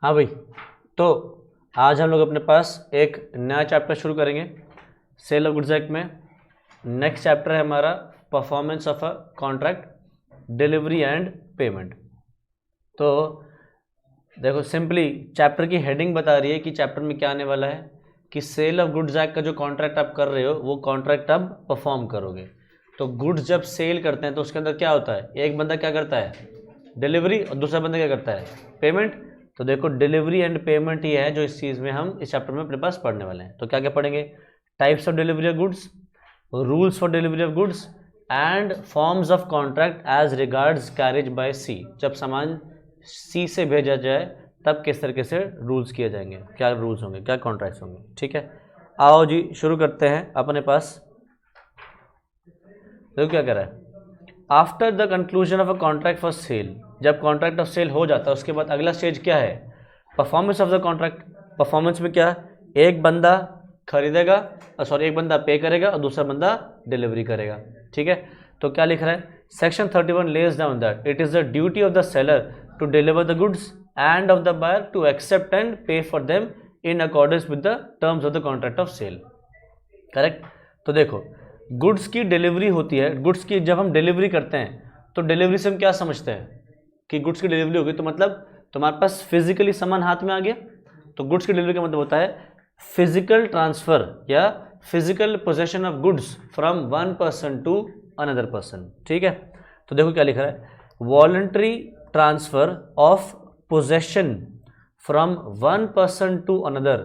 हाँ भाई, तो आज हम लोग अपने पास एक नया चैप्टर शुरू करेंगे सेल ऑफ गुड्स एक्ट में। नेक्स्ट चैप्टर है हमारा performance of a contract, delivery and payment. तो देखो सिंपली चैप्टर की हेडिंग बता रही है कि चैप्टर में क्या आने वाला है कि सेल ऑफ गुड्स एक्ट का जो कॉन्ट्रैक्ट आप कर रहे हो वो कॉन्ट्रैक्ट आप परफॉर्म करोगे। तो गुड्स जब सेल करते हैं तो उसके अंदर क्या होता है, एक बंदा क्या करता है डिलीवरी और दूसरा बंदा क्या करता है पेमेंट। तो देखो डिलीवरी एंड पेमेंट ही है जो इस चीज़ में हम इस चैप्टर में अपने पास पढ़ने वाले हैं। तो क्या क्या पढ़ेंगे, types of delivery of goods, rules for delivery of goods and forms of contract as regards carriage by sea. जब सामान सी से भेजा जाए तब किस तरीके से रूल्स किए जाएंगे, क्या रूल्स होंगे, क्या कॉन्ट्रैक्ट्स होंगे। ठीक है, आओ जी शुरू करते हैं अपने पास। तो क्या कह रहा है, after the conclusion of a contract for sale, जब कॉन्ट्रैक्ट ऑफ सेल हो जाता है उसके बाद अगला स्टेज क्या है, performance of the contract. Performance में क्या, एक बंदा खरीदेगा एक बंदा पे करेगा और दूसरा बंदा डिलीवरी करेगा। ठीक है, तो क्या लिख रहा है, section 31 lays down that it is the duty of the seller to deliver the goods and of the buyer to accept and pay for them in accordance with the terms of the contract of sale. Correct. तो देखो goods की delivery होती है, goods की जब हम delivery करते हैं तो डिलीवरी से हम क्या समझते हैं कि गुड्स की डिलीवरी होगी तो मतलब तुम्हारे पास फिजिकली सामान हाथ में आ गया। तो गुड्स की डिलीवरी का मतलब होता है फिजिकल ट्रांसफर या physical possession of goods from one person to another person. ठीक है, तो देखो क्या लिख रहा है, voluntary transfer of possession from one person to another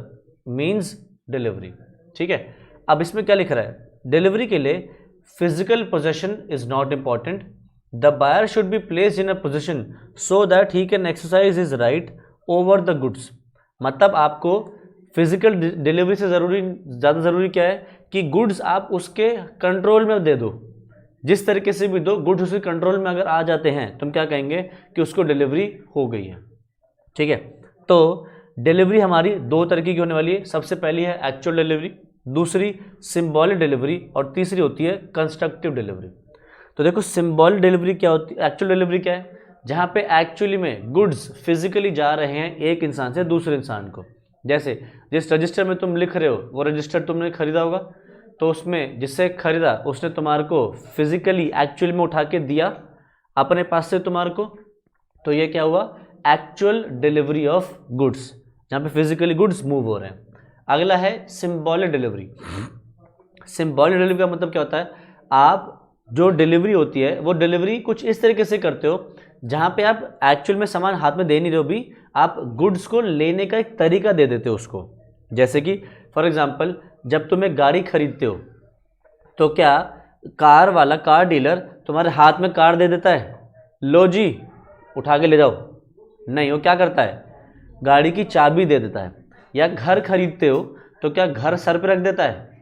means delivery. ठीक है, अब इसमें क्या लिख रहा है, डिलीवरी के लिए physical possession is not important, the buyer should be placed in a position so that he can exercise his right over the goods. मतलब आपको फिजिकल डिलीवरी से ज़्यादा ज़रूरी क्या है कि गुड्स आप उसके कंट्रोल में दे दो, जिस तरीके से भी दो गुड्स उसके कंट्रोल में अगर आ जाते हैं तुम क्या कहेंगे कि उसको डिलीवरी हो गई है। ठीक है, तो डिलीवरी हमारी दो तरीके की होने वाली है, सबसे पहली है एक्चुअल डिलीवरी, दूसरी सिंबॉलिक डिलीवरी और तीसरी होती है कंस्ट्रक्टिव डिलीवरी। तो देखो सिंबॉलिक डिलीवरी क्या होती है, एक्चुअल डिलीवरी क्या है, जहाँ पे एक्चुअली में गुड्स फिजिकली जा रहे हैं एक इंसान से दूसरे इंसान को। जैसे जिस रजिस्टर में तुम लिख रहे हो वो रजिस्टर तुमने खरीदा होगा, तो उसमें जिससे खरीदा उसने तुम्हारे को फिजिकली एक्चुअल में उठा के दिया अपने पास से तुम्हारे को, तो ये क्या हुआ, एक्चुअल डिलीवरी ऑफ गुड्स, जहाँ पे फिजिकली गुड्स मूव हो रहे हैं। अगला है सिंबॉलिक डिलीवरी। सिंबॉलिक डिलीवरी का मतलब क्या होता है, आप जो डिलीवरी होती है वो डिलीवरी कुछ इस तरीके से करते हो जहाँ पे आप एक्चुअल में सामान हाथ में दे नहीं रहे हो, भी आप गुड्स को लेने का एक तरीका दे देते हो उसको। जैसे कि फॉर एग्जांपल जब तुम एक गाड़ी खरीदते हो तो क्या कार वाला, कार डीलर तुम्हारे हाथ में कार दे देता है, लो जी उठा के ले जाओ, नहीं, वो क्या करता है गाड़ी की चाबी दे देता है। या घर खरीदते हो तो क्या घर सर पे रख देता है?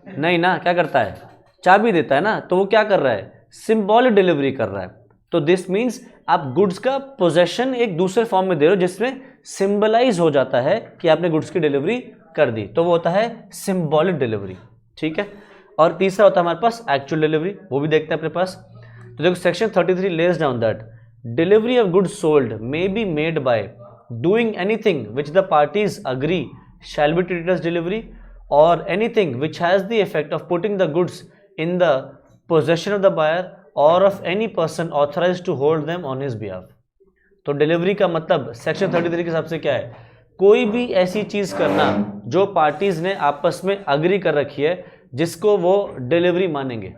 नहीं ना, क्या करता है, चाबी देता है ना। तो वो क्या कर रहा है, सिंबॉलिक डिलीवरी कर रहा है। तो दिस मीन्स आप गुड्स का पोजेशन एक दूसरे फॉर्म में दे रहे हो जिसमें सिंबलाइज हो जाता है कि आपने गुड्स की डिलीवरी कर दी, तो वो होता है सिंबॉलिक डिलीवरी। ठीक है, और तीसरा होता है हमारे पास एक्चुअल डिलीवरी, वो भी देखते हैं अपने पास। तो देखो section 33 Lay's down that delivery of goods sold may be made by doing anything which the parties agree shall be treated as delivery or anything which has the effect of putting the goods in the possession of the buyer or of any person authorized to hold them on his behalf। तो delivery का मतलब section 33 के हिसाब से क्या है, कोई भी ऐसी चीज करना जो पार्टीज ने आपस में अग्री कर रखी है जिसको वो डिलीवरी मानेंगे।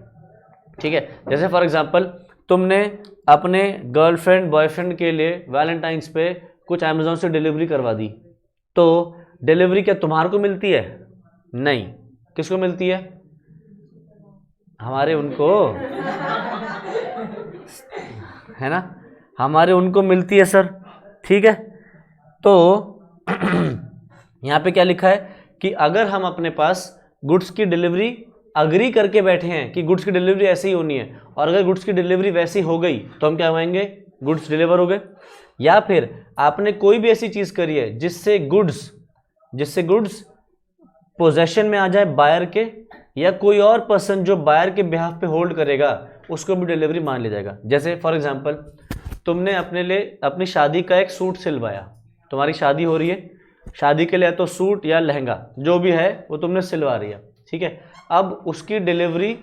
ठीक है, जैसे फॉर एग्जांपल तुमने अपने गर्लफ्रेंड बॉयफ्रेंड के लिए वैलेंटाइंस पे कुछ अमेजोन से डिलीवरी करवा दी, तो डिलीवरी क्या तुम्हारे को मिलती है? नहीं, किसको मिलती है, हमारे उनको, है ना, हमारे उनको मिलती है सर। ठीक है, तो यहाँ पे क्या लिखा है कि अगर हम अपने पास गुड्स की डिलीवरी अग्री करके बैठे हैं कि गुड्स की डिलीवरी ऐसे ही होनी है, और अगर गुड्स की डिलीवरी वैसी हो गई तो हम क्या कहेंगे, गुड्स डिलीवर हो गए। या फिर आपने कोई भी ऐसी चीज करी है जिससे गुड्स पोजेशन में आ जाए बायर के, या कोई और पर्सन जो बायर के बिहाफ पे होल्ड करेगा उसको भी डिलीवरी मान लिया जाएगा। जैसे फॉर एग्जांपल तुमने अपने लिए अपनी शादी का एक सूट सिलवाया, तुम्हारी शादी हो रही है, शादी के लिए तो सूट या लहंगा जो भी है वो तुमने सिलवा रही है, ठीक है। अब उसकी डिलीवरी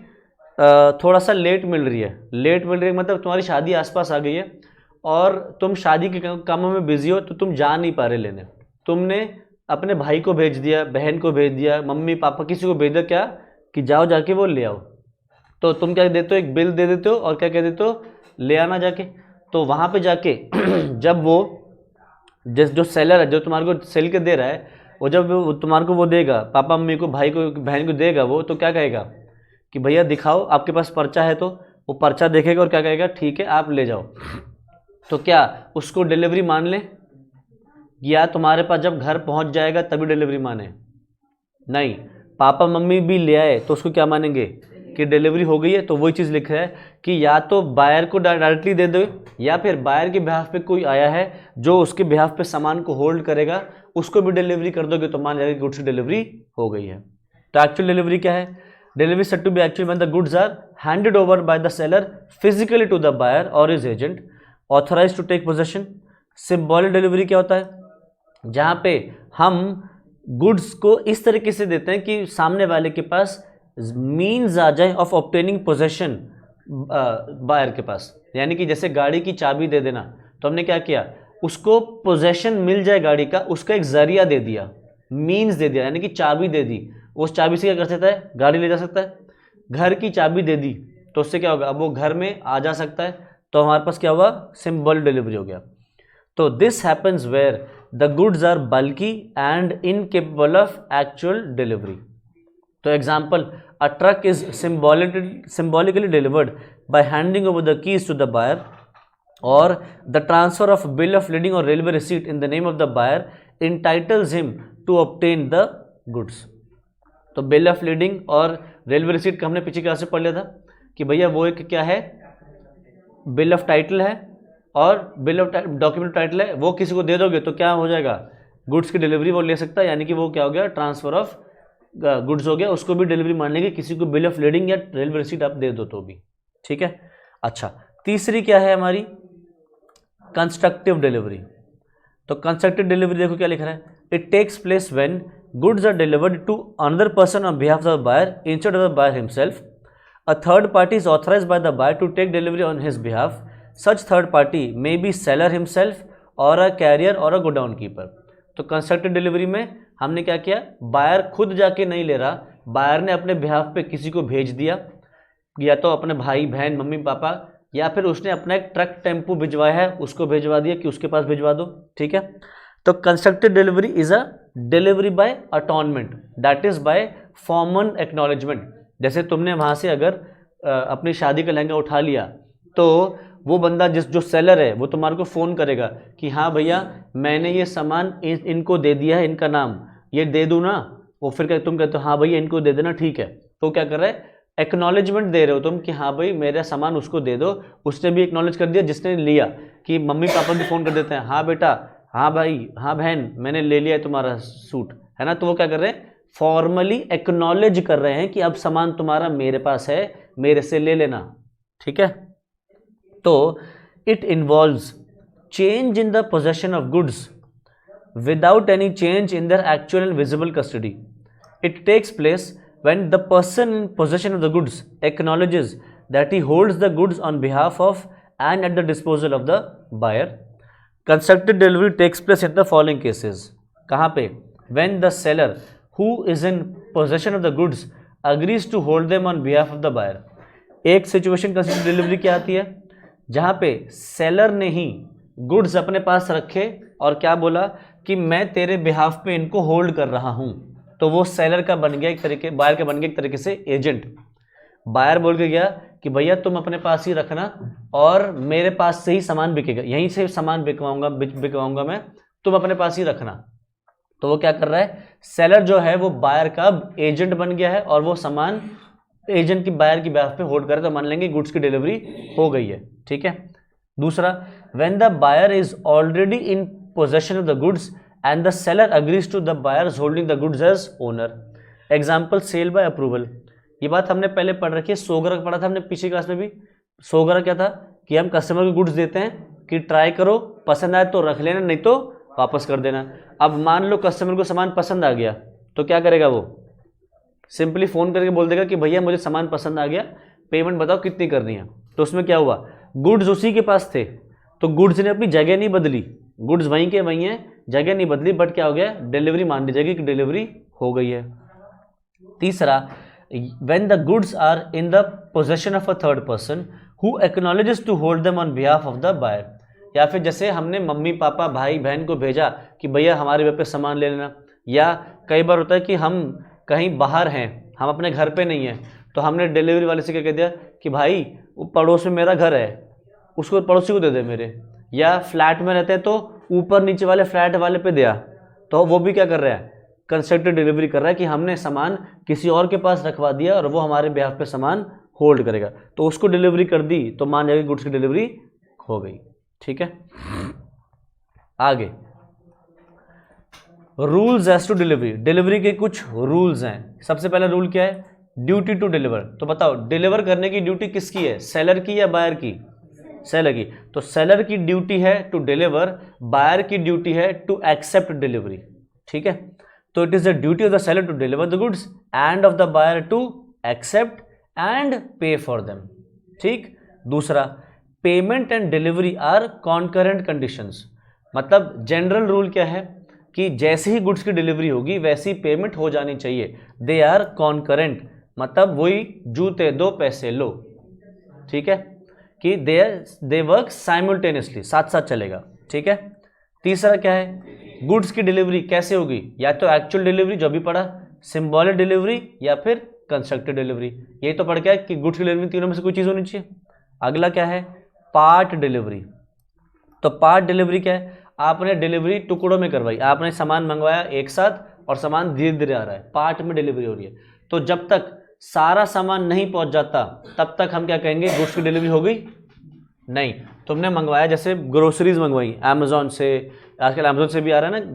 थोड़ा सा लेट मिल रही है, लेट मिल रही है मतलब तुम्हारी शादी आसपास आ गई है और तुम शादी के कामों में बिजी हो तो तुम जा नहीं पा रहे लेने। तुमने अपने भाई को भेज दिया, बहन को भेज दिया, मम्मी पापा किसी को भेज दिया, क्या कि जाओ जाके वो ले आओ। तो तुम क्या देते हो, एक बिल दे देते हो और क्या कह देते हो, ले आना जाके। तो वहाँ पे जाके जब वो जो सेलर है, जो तुम्हारे को सेल के दे रहा है, वो जब वो तुम्हारे को वो देगा, पापा मम्मी को, भाई को, बहन को देगा, वो तो क्या कहेगा कि भैया दिखाओ आपके पास पर्चा है। तो वो पर्चा देखेगा और क्या कहेगा, ठीक है आप ले जाओ। तो क्या उसको डिलीवरी मान ले, या तुम्हारे पास जब घर पहुंच जाएगा तभी डिलीवरी माने? नहीं, पापा मम्मी भी ले आए तो उसको क्या मानेंगे कि डिलीवरी हो गई है। तो वही चीज़ लिख रहा है कि या तो बायर को डायरेक्टली दे दो, या फिर बायर के बिहाफ पे कोई आया है जो उसके बिहाफ पे सामान को होल्ड करेगा, उसको भी डिलीवरी कर दोगे तो मान जाएगा गुड्स की डिलीवरी हो गई है। तो एक्चुअल डिलीवरी क्या है? Delivery said to be actually when the goods are handed over by the seller physically to the buyer और his agent authorise to take possession. Symbolic delivery क्या होता है? जहाँ पे हम गुड्स को इस तरीके से देते हैं कि सामने वाले के पास मीन्स आ जाए ऑफ ऑब्टेनिंग पोजेशन बायर के पास। यानी कि जैसे गाड़ी की चाबी दे देना, तो हमने क्या किया, उसको पोजेशन मिल जाए गाड़ी का, उसका एक जरिया दे दिया, मीन्स दे दिया, यानी कि चाबी दे दी। उस चाबी से क्या कर सकता है, गाड़ी ले जा सकता है। घर की चाबी दे दी तो उससे क्या होगा, अब वो घर में आ जा सकता है। तो हमारे पास क्या हुआ, सिंबल डिलीवरी हो गया। तो this happens where the goods are bulky and incapable of actual delivery. तो example, a truck is symbolically delivered by handing over the keys to the buyer, or the transfer of bill of lading or railway receipt in the name of the buyer entitles him to obtain the goods। तो bill of leading और railway receipt का हमने पीछे class से पढ़ लिया था कि भैया वो एक क्या है, बिल ऑफ टाइटल है और बिल ऑफ डॉक्यूमेंट टाइटल है, वो किसी को दे दोगे तो क्या हो जाएगा, गुड्स की डिलीवरी वो ले सकता है। यानी कि वो क्या हो गया, ट्रांसफर ऑफ गुड्स हो गया, उसको भी डिलीवरी मान लेंगे, किसी को बिल ऑफ लीडिंग या रेलवे रिसीट आप दे दो तो भी ठीक है। अच्छा, तीसरी क्या है हमारी, कंस्ट्रक्टिव डिलीवरी। तो कंस्ट्रक्टिव डिलीवरी देखो क्या लिख रहा है, it takes place when goods are delivered to another person on behalf of the buyer instead of the buyer himself. A third party is authorised by the buyer to take delivery on his behalf. Such third party may be seller himself और a carrier और a godown keeper. तो constructive delivery में हमने क्या किया, buyer खुद जाके नहीं ले रहा, बायर ने अपने बिहाफ पे किसी को भेज दिया, या तो अपने भाई बहन मम्मी पापा, या फिर उसने अपना एक ट्रक टेम्पो भिजवाया है उसको भिजवा दिया कि उसके पास भिजवा दो, ठीक है। तो constructive delivery is a delivery by attornment, that is by formal acknowledgement. जैसे तुमने वहाँ से अगर अपनी शादी का लहंगा उठा लिया तो वो बंदा जो सेलर है वो तुम्हारे को फ़ोन करेगा कि हाँ भैया मैंने ये सामान इनको दे दिया है, इनका नाम ये दे दूँ ना, वो फिर तुम कहते हो हाँ भैया इनको दे देना, ठीक है। तो क्या कर रहा है, एक्नॉलेजमेंट दे रहे हो तुम कि हाँ भाई मेरा सामान उसको दे दो। उसने भी एक्नॉलेज कर दिया जिसने लिया, कि मम्मी पापा भी फ़ोन कर देते हैं, हाँ बेटा, हाँ भाई, हाँ बहन, मैंने ले लिया है तुम्हारा सूट, है ना। तो वो क्या कर रहे हैं, फॉर्मली एक्नॉलेज कर रहे हैं कि अब सामान तुम्हारा मेरे पास है, मेरे से ले लेना, ठीक है। तो it involves change in the possession of goods without any change in their actual and visible custody. It takes place when the person in possession of the goods acknowledges that he holds the goods on behalf of and at the disposal of the buyer. Constructive delivery takes place in the following cases. कहाँ पे, when the seller who is in possession of the goods agrees to hold them on behalf of the buyer. एक situation constructive delivery क्या आती है, जहाँ पे seller ने ही goods अपने पास रखे और क्या बोला कि मैं तेरे बिहाफ पे इनको होल्ड कर रहा हूँ, तो वो सेलर का बन गया एक तरीके, बायर का बन गया एक तरीके से एजेंट। बायर बोल के गया कि भैया तुम अपने पास ही रखना और मेरे पास से ही सामान बिकेगा, यहीं से सामान बिकवाऊंगा मैं, तुम अपने पास ही रखना। तो वो क्या कर रहा है, सेलर जो है वो बायर का एजेंट बन गया है और वो सामान एजेंट की बायर की बिहाफ पे होल्ड करे, तो मान लेंगे गुड्स की डिलीवरी हो गई है, ठीक है। दूसरा, when the buyer is already in possession of the goods and the seller agrees to the buyers holding the goods as owner. Example, sale by approval. ये बात हमने पहले पढ़ रखी है, सोगरा पढ़ा था हमने पिछली क्लास में भी। सोगरा क्या था कि हम कस्टमर को गुड्स देते हैं कि ट्राई करो, पसंद आए तो रख लेना, नहीं तो वापस कर देना। अब मान लो कस्टमर को सामान पसंद आ गया तो क्या करेगा, वो सिंपली फ़ोन करके बोल देगा कि भैया मुझे सामान पसंद आ गया, पेमेंट बताओ कितनी करनी है। तो उसमें क्या हुआ, गुड्स उसी के पास थे तो गुड्स ने अपनी जगह नहीं बदली, गुड्स वहीं के वहीं हैं, जगह नहीं बदली, बट क्या हो गया, डिलीवरी मान ली जाएगी कि डिलीवरी हो गई है। तीसरा, when the goods are in the possession of a third person who acknowledges to hold them on behalf of the buyer, या फिर जैसे हमने मम्मी पापा भाई बहन को भेजा कि भैया हमारे घर पे सामान ले लेना, या कई बार होता है कि हम कहीं बाहर हैं, हम अपने घर पे नहीं हैं, तो हमने डिलीवरी वाले से क्या कह दिया कि भाई वो पड़ोस में मेरा घर है, उसको पड़ोसी को दे दे मेरे, या फ्लैट में रहते हैं तो ऊपर नीचे वाले फ्लैट वाले पे दिया, तो वो भी क्या कर रहा है, कंस्ट्रक्टेड डिलीवरी कर रहा है कि हमने सामान किसी और के पास रखवा दिया और वो हमारे बिहाफ पे सामान होल्ड करेगा, तो उसको डिलीवरी कर दी तो मान जाएगी गुड्स की डिलीवरी हो गई। ठीक है, आगे rules as to delivery, delivery के कुछ रूल्स हैं। सबसे पहला रूल क्या है, ड्यूटी टू डिलीवर। तो बताओ डिलीवर करने की ड्यूटी किसकी है, सेलर की या बायर की, सेलर की। तो सेलर की ड्यूटी है टू डिलीवर, बायर की ड्यूटी है टू एक्सेप्ट डिलीवरी। ठीक है, तो it is the duty of the seller to deliver the goods and of the buyer to accept and pay for them. ठीक, दूसरा, payment and delivery are concurrent conditions. मतलब general rule क्या है कि जैसे ही गुड्स की डिलीवरी होगी वैसी पेमेंट हो जानी चाहिए। दे आर कॉन्करेंट, मतलब वही जूते दो पैसे लो। ठीक है, कि दे वर्क साइमल्टेनियसली, साथ साथ चलेगा। ठीक है, तीसरा क्या है, गुड्स की डिलीवरी कैसे होगी, या तो एक्चुअल डिलीवरी जो भी पढ़ा, सिंबॉलिक डिलीवरी, या फिर कंस्ट्रक्टेड डिलीवरी। यही तो पढ़ गया कि गुड्स की डिलीवरी तीनों में से कोई चीज़ होनी चाहिए। अगला क्या है, पार्ट डिलीवरी। तो पार्ट डिलीवरी क्या है, आपने डिलीवरी टुकड़ों में करवाई, आपने सामान मंगवाया एक साथ और सामान धीरे धीरे आ रहा है, पार्ट में डिलीवरी हो रही है। तो जब तक सारा सामान नहीं पहुंच जाता तब तक हम क्या कहेंगे, गुड्स की डिलीवरी हो गई नहीं। तुमने मंगवाया, जैसे ग्रोसरीज मंगवाई अमेजोन से, आजकल अमेजोन से भी आ रहा है ना,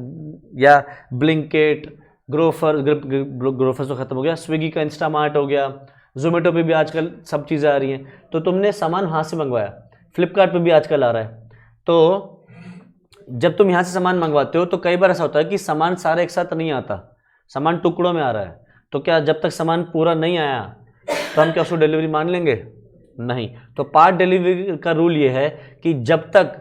या ब्लिंकेट, ग्रोफर्स तो खत्म हो गया, स्विगी का इंस्टामार्ट हो गया, जोमेटो पे भी आजकल सब चीज़ें आ रही हैं। तो तुमने सामान वहाँ से मंगवाया, फ्लिपकार्ट पे भी आजकल आ रहा है। तो जब तुम यहाँ से सामान मंगवाते हो तो कई बार ऐसा होता है कि सामान सारा एक साथ नहीं आता, सामान टुकड़ों में आ रहा है। तो क्या जब तक सामान पूरा नहीं आया तो हम क्या उसको डिलीवरी मान लेंगे, नहीं। तो पार्ट डिलीवरी का रूल ये है कि जब तक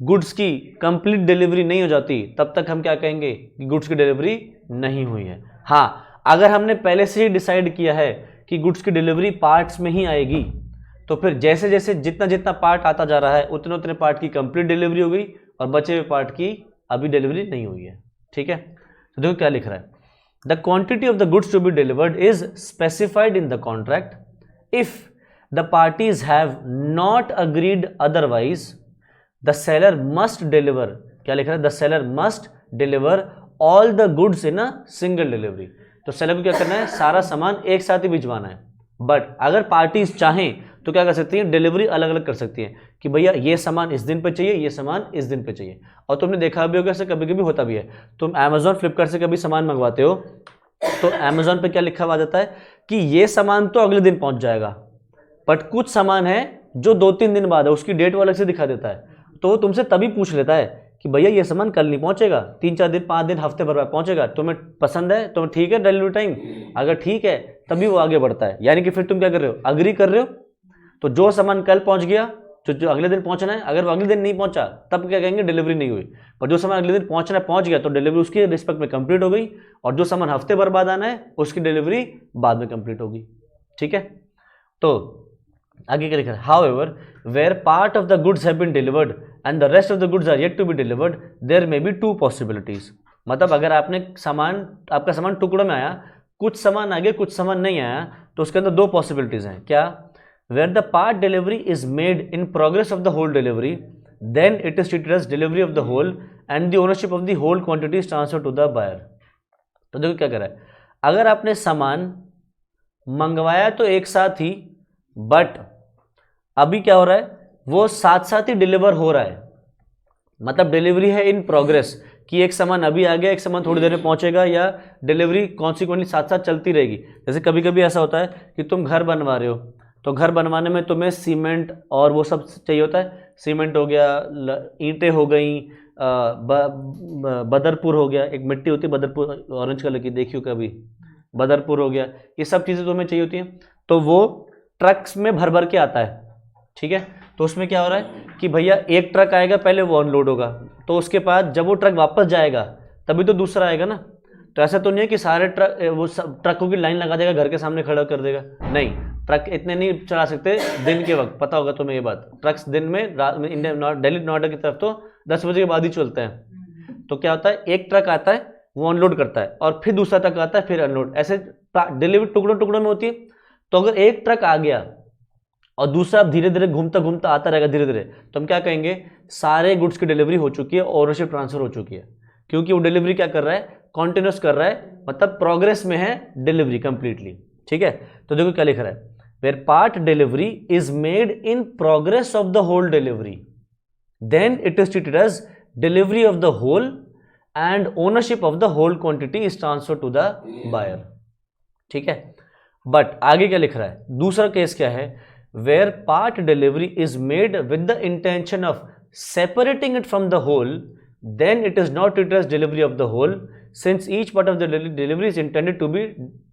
गुड्स की कंप्लीट डिलीवरी नहीं हो जाती तब तक हम क्या कहेंगे कि गुड्स की डिलीवरी नहीं हुई है। हाँ, अगर हमने पहले से ही डिसाइड किया है कि गुड्स की डिलीवरी पार्ट्स में ही आएगी तो फिर जैसे जैसे जितना जितना पार्ट आता जा रहा है उतने उतने पार्ट की कंप्लीट डिलीवरी हो गई और बचे हुए पार्ट की अभी डिलीवरी नहीं हुई है। ठीक है, तो देखो क्या लिख रहा है, the quantity of the goods to be delivered is specified in the contract if the parties have not agreed otherwise the seller must deliver, क्या लिख रहा है, the seller must deliver all the goods in a single delivery. तो seller को क्या करना है, सारा सामान एक साथ ही भिजवाना है। बट अगर पार्टीज चाहें तो क्या कर सकती हैं, डिलीवरी अलग अलग कर सकती हैं कि भैया ये सामान इस दिन पे चाहिए, ये सामान इस दिन पे चाहिए। और तुमने देखा भी होगा, ऐसे कभी कभी होता भी है, तुम अमेजोन फ्लिपकार्ट से कभी सामान मंगवाते हो तो अमेजोन पे क्या लिखा हुआ जाता है कि ये सामान तो अगले दिन पहुंच जाएगा, बट कुछ सामान है जो 2-3 दिन बाद है, उसकी डेट वो अलग से दिखा देता है। तो वो तुमसे तभी पूछ लेता है कि भैया ये सामान कल नहीं पहुंचेगा, 3-4 दिन, 5 दिन, हफ्ते भर बाद पहुंचेगा, तुम्हें पसंद है, तुम्हें ठीक है डिलीवरी टाइम, अगर ठीक है तभी वो आगे बढ़ता है। यानी कि फिर तुम क्या कर रहे हो, अग्री कर रहे हो। तो जो सामान कल पहुंच गया, जो अगले दिन पहुंचना है, अगर वो अगले दिन नहीं पहुंचा तब क्या कहेंगे, डिलीवरी नहीं हुई। पर जो सामान अगले दिन पहुंचना है पहुंच गया तो डिलीवरी उसके रिस्पेक्ट में कंप्लीट हो गई, और जो सामान हफ्ते भर बाद आना है उसकी डिलीवरी बाद में कंप्लीट होगी। ठीक है, तो आगे क्या लिखा है, however where part of the goods have been delivered and the rest of the goods are yet to be delivered there may be 2 possibilities. मतलब अगर आपने सामान, आपका सामान टुकड़ों में आया, कुछ सामान आ गया, कुछ सामान नहीं आया, तो उसके अंदर 2 पॉसिबिलिटीज हैं। क्या, where the part delivery is made in progress of the whole delivery, then it is treated as delivery of the whole and the ownership of the whole quantity is transferred to the buyer। तो देखो क्या कर रहा है, अगर आपने सामान मंगवाया तो एक साथ ही, बट अभी क्या हो रहा है, वो साथ साथ ही डिलीवर हो रहा है, मतलब डिलीवरी है इन प्रोग्रेस, कि एक सामान अभी आ गया, एक सामान थोड़ी देर में पहुंचेगा, या डिलीवरी कॉन्सिक्वेंटली साथ साथ चलती रहेगी। जैसे कभी कभी ऐसा होता है कि तुम घर बनवा रहे हो, तो घर बनवाने में तुम्हें सीमेंट और वो सब चाहिए होता है, सीमेंट हो गया, ईंटें हो गई, बदरपुर हो गया, एक मिट्टी होती है बदरपुर ऑरेंज कलर की, देखियो कभी, बदरपुर हो गया, ये सब चीज़ें तो हमें चाहिए होती हैं, तो वो ट्रक्स में भर भर के आता है, ठीक है। तो उसमें क्या हो रहा है कि भैया एक ट्रक आएगा, पहले वो अनलोड होगा, तो उसके बाद जब वो ट्रक वापस जाएगा तभी तो दूसरा आएगा ना। तो ऐसा तो नहीं है कि सारे ट्रक वो ट्रकों की लाइन लगा देगा, घर के सामने खड़ा कर देगा, नहीं, ट्रक इतने नहीं चला सकते दिन के वक्त, पता होगा तुम्हें ये बात। ट्रक्स दिन में, रात में, इंडिया दिल्ली नोएडा की तरफ तो 10 बजे के बाद ही चलते हैं। तो क्या होता है, एक ट्रक आता है वो अनलोड करता है और फिर दूसरा ट्रक आता है फिर अनलोड, ऐसे डिलीवरी टुकड़ों टुकड़ों में होती है। तो अगर एक ट्रक आ गया और दूसरा धीरे धीरे घूमता घूमता आता रहेगा धीरे धीरे, तो हम क्या कहेंगे, सारे गुड्स की डिलीवरी हो चुकी है, ओनरशिप ट्रांसफर हो चुकी है, क्योंकि वो डिलीवरी क्या कर रहा है, कॉन्टिन्यूस कर रहा है, मतलब प्रोग्रेस में है डिलीवरी कंप्लीटली, ठीक है। तो देखो क्या लिख रहा है, where part delivery is made in progress of the whole delivery, then it is treated as delivery of the whole and ownership of the whole quantity is transfer to the buyer, ठीक है। But आगे क्या लिख रहा है, दूसरा case क्या है, where part delivery is made with the intention of separating it from the whole, then it is not treated as delivery of the whole, since each part of the delivery is intended to be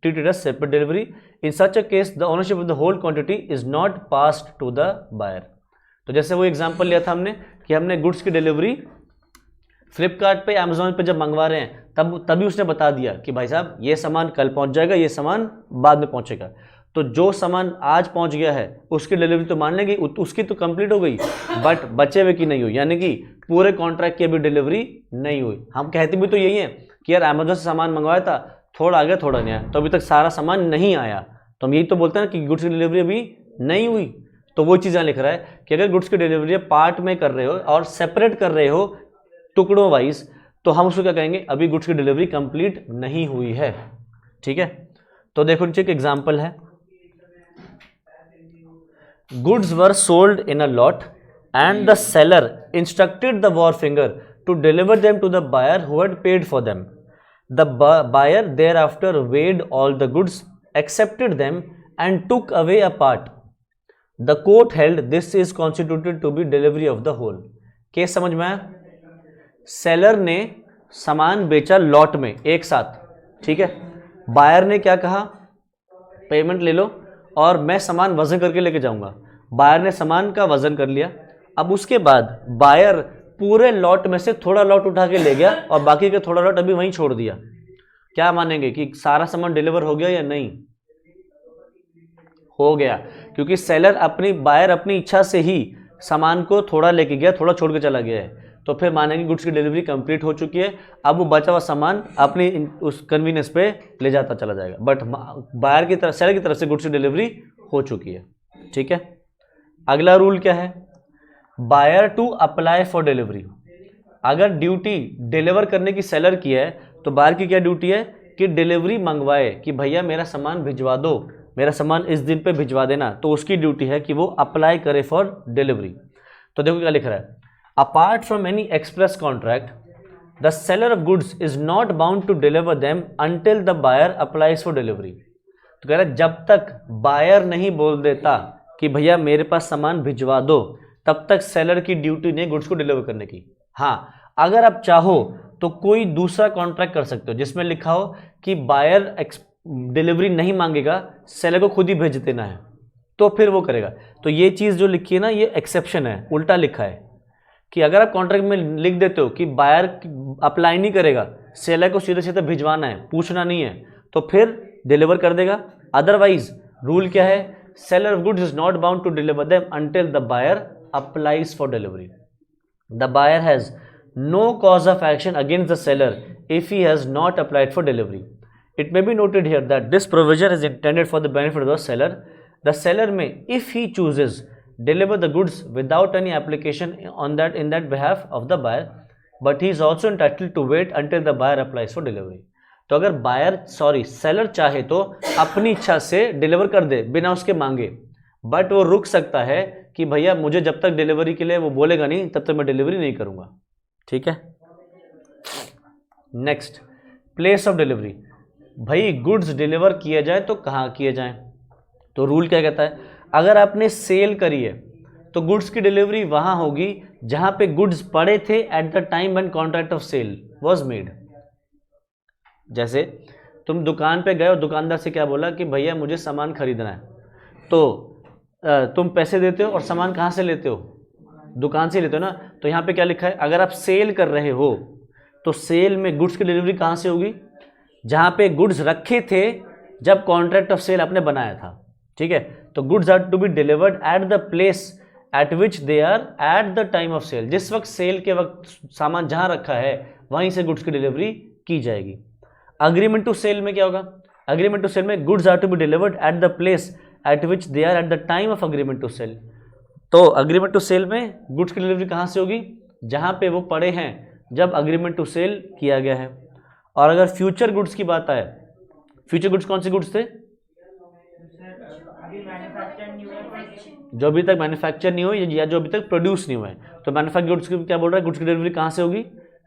treated as separate delivery. In such a case the ownership of the whole quantity is not passed to the buyer. तो जैसे वो example लिया था हमने कि हमने goods की delivery Flipkart पे, अमेजोन पे जब मंगवा रहे हैं तभी उसने बता दिया कि भाई साहब ये सामान कल पहुंच जाएगा, ये सामान बाद में पहुंचेगा। तो जो सामान आज पहुंच गया है उसकी डिलीवरी तो मान लेंगे, उसकी तो कंप्लीट हो गई, बट बचे हुए की नहीं हुई, यानी कि पूरे कॉन्ट्रैक्ट की अभी डिलीवरी नहीं हुई। हम कहते भी तो यही है कि यार अमेजोन से सामान मंगवाया था, थोड़ा आ गया थोड़ा नहीं आया, तो अभी तक सारा सामान नहीं आया, तो हम यही तो बोलते हैं कि गुड्स की डिलीवरी अभी नहीं हुई। तो वो चीज़ यहाँ लिख रहा है कि अगर गुड्स की डिलीवरी पार्ट में कर रहे हो और सेपरेट कर रहे हो टुकड़ों वाइज, तो हम उसको क्या कहेंगे, अभी गुड्स की डिलीवरी कंप्लीट नहीं हुई है, ठीक है। तो देखो नीचे एक एग्जाम्पल है, goods were sold in a lot and the seller instructed the wharfinger to deliver them to the buyer who had paid for them. The buyer thereafter weighed all the goods, accepted them and took away a part. The court held this is constituted to be delivery of the whole. Case समझ में आया? Seller ने सामान बेचा lot में एक साथ, ठीक है। बायर ने क्या कहा, पेमेंट ले लो और मैं सामान वजन करके लेके जाऊंगा। बायर ने सामान का वजन कर लिया, अब उसके बाद बायर पूरे लॉट में से थोड़ा लॉट उठा के ले गया और बाकी का थोड़ा लॉट अभी वहीं छोड़ दिया। क्या मानेंगे कि सारा सामान डिलीवर हो गया या नहीं? हो गया, क्योंकि सेलर बायर अपनी इच्छा से ही सामान को थोड़ा लेके गया, थोड़ा छोड़ के चला गया है, तो फिर मानेंगे गुड्स की डिलीवरी कंप्लीट हो चुकी है। अब वो बचा हुआ सामान अपनी उस कन्वीनियंस पे ले जाता चला जाएगा, बट बायर की तरफ, सेलर की तरफ से गुड्स की डिलीवरी हो चुकी है, ठीक है। अगला रूल क्या है, buyer to apply for delivery. अगर ड्यूटी डिलीवर करने की सेलर की है तो बायर की क्या ड्यूटी है कि डिलीवरी मंगवाए, कि भैया मेरा सामान भिजवा दो, मेरा सामान इस दिन पे भिजवा देना, तो उसकी ड्यूटी है कि वो अप्लाई करे फॉर डिलीवरी। तो देखो क्या लिख रहा है, apart from any express contract the seller of goods is not bound to deliver them until the buyer applies for delivery. तो कह रहा है जब तक बायर नहीं बोल देता कि भैया मेरे पास सामान भिजवा दो, तब तक सेलर की ड्यूटी नहीं गुड्स को डिलीवर करने की। हाँ, अगर आप चाहो तो कोई दूसरा कॉन्ट्रैक्ट कर सकते हो जिसमें लिखा हो कि बायर डिलीवरी नहीं मांगेगा, सेलर को खुद ही भेज देना है, तो फिर वो करेगा। तो ये चीज़ जो लिखी है ना, ये एक्सेप्शन है, उल्टा लिखा है कि अगर आप कॉन्ट्रैक्ट में लिख देते हो कि बायर अप्लाई नहीं करेगा, सेलर को सीधे सीधे भिजवाना है, पूछना नहीं है, तो फिर डिलीवर कर देगा। अदरवाइज रूल क्या है, seller of goods is not bound to deliver them until the buyer applies for delivery. The buyer has no cause of action against the seller if he has not applied for delivery. It may be noted here that this provision is intended for the benefit of the seller. The seller may, if he chooses, deliver the goods without any application in that behalf of the buyer, but he is also entitled to wait until the buyer applies for delivery. तो अगर seller चाहे तो अपनी इच्छा से deliver कर दे बिना उसके मांगे, बट वो रुक सकता है कि भैया मुझे जब तक डिलीवरी के लिए वो बोलेगा नहीं तब तक मैं डिलीवरी नहीं करूंगा, ठीक है। Next, place of delivery. भाई गुड्स डिलीवर किया जाए तो कहाँ किया जाए, तो रूल क्या कहता है, अगर आपने सेल करी है तो गुड्स की डिलीवरी वहां होगी जहां पे गुड्स पड़े थे at the time when contract of sale was made. जैसे तुम दुकान पे गए और दुकानदार से क्या बोला कि भैया मुझे सामान खरीदना है, तो तुम पैसे देते हो और सामान कहाँ से लेते हो? दुकान से लेते हो ना। तो यहाँ पे क्या लिखा है, अगर आप सेल कर रहे हो तो सेल में गुड्स की डिलीवरी कहाँ से होगी? जहाँ पे गुड्स रखे थे जब कॉन्ट्रैक्ट ऑफ सेल आपने बनाया था। ठीक है, तो goods are to be delivered at the place at which they are at the time of sale. जिस वक्त सेल के वक्त सामान जहाँ रखा है वहीं से गुड्स की डिलीवरी की जाएगी। अग्रीमेंट टू सेल में क्या होगा? अग्रीमेंट टू सेल में goods are to be delivered at the place at which they are at the time of agreement to sale. तो अग्रीमेंट टू सेल में गुड्स की डिलीवरी कहाँ से होगी? जहाँ पे वो पड़े हैं जब अग्रीमेंट टू सेल किया गया है। और अगर फ्यूचर गुड्स की बात आए, फ्यूचर गुड्स कौन से गुड्स थे? जो अभी तक मैन्युफैक्चर नहीं हुए या जो अभी तक प्रोड्यूस नहीं हुए। तो मैन्युफैक्चर गुड्स की क्या बोल रहा है, गुड्स की डिलीवरी कहाँ से होगी?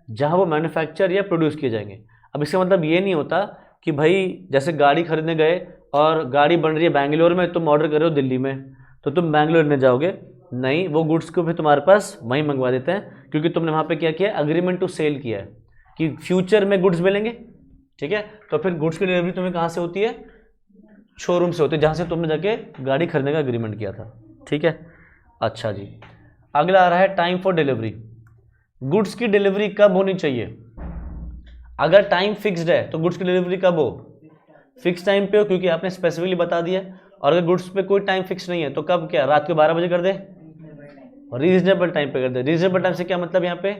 जहाँ वो मैन्युफैक्चर या प्रोड्यूस किए जाएंगे। अब इसका मतलब ये नहीं होता कि भाई जैसे गाड़ी खरीदने गए और गाड़ी बन रही है बैंगलोर में, तुम ऑर्डर कर रहे हो दिल्ली में, तो तुम बैंगलोर में जाओगे नहीं, वो गुड्स को फिर तुम्हारे पास वहीं मंगवा देते हैं, क्योंकि तुमने वहाँ पे क्या किया, अग्रीमेंट टू सेल किया है कि फ्यूचर में गुड्स मिलेंगे। ठीक है, तो फिर गुड्स की डिलीवरी तुम्हें कहाँ से होती है? शोरूम से होती है, जहाँ से तुमने जाके गाड़ी खरीदने का अग्रीमेंट किया था। ठीक है, अच्छा जी, अगला आ रहा है टाइम फॉर डिलीवरी। गुड्स की डिलीवरी कब होनी चाहिए? अगर टाइम फिक्स्ड है तो गुड्स की डिलीवरी कब हो? फिक्स टाइम पे हो, क्योंकि आपने स्पेसिफिकली बता दिया। और अगर गुड्स पे कोई टाइम फिक्स नहीं है तो कब, क्या रात को 12 बजे कर दे? रीजनेबल टाइम पे कर दे। रीजनेबल टाइम से क्या मतलब, यहाँ पे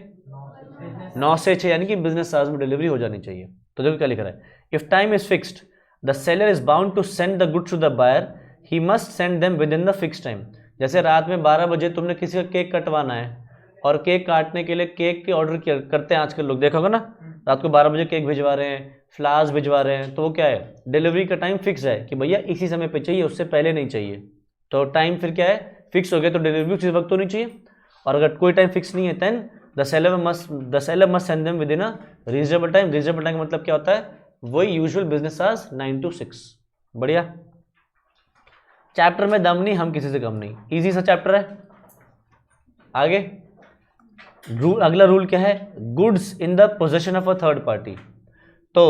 9 से 6 यानी कि बिजनेस आवर्स में डिलीवरी हो जानी चाहिए। तो देखो क्या लिख रहा है, if time is fixed the seller is bound to send the goods to the buyer, he must send them within the fix time. जैसे रात में 12 बजे तुमने किसी का केक कटवाना है और केक काटने के लिए केक के ऑर्डर करते हैं आजकल लोग, देखा होगा ना, रात को 12 बजे केक भिजवा रहे हैं, फ्लावर्स भिजवा रहे हैं, तो वो क्या है, डिलीवरी का टाइम फिक्स है कि भैया इसी समय पे चाहिए, उससे पहले नहीं चाहिए। तो टाइम फिर क्या है, फिक्स हो गया, तो डिलीवरी उसी वक्त होनी चाहिए। और अगर कोई टाइम फिक्स नहीं है then the seller must send them within a reasonable time. Reasonable time का मतलब क्या होता है, वही यूजुअल बिजनेस आवर्स 9 to 6। बढ़िया, चैप्टर में दम नहीं, हम किसी से कम नहीं, इजी सा चैप्टर है। आगे अगला रूल क्या है, goods in the possession of a third party. तो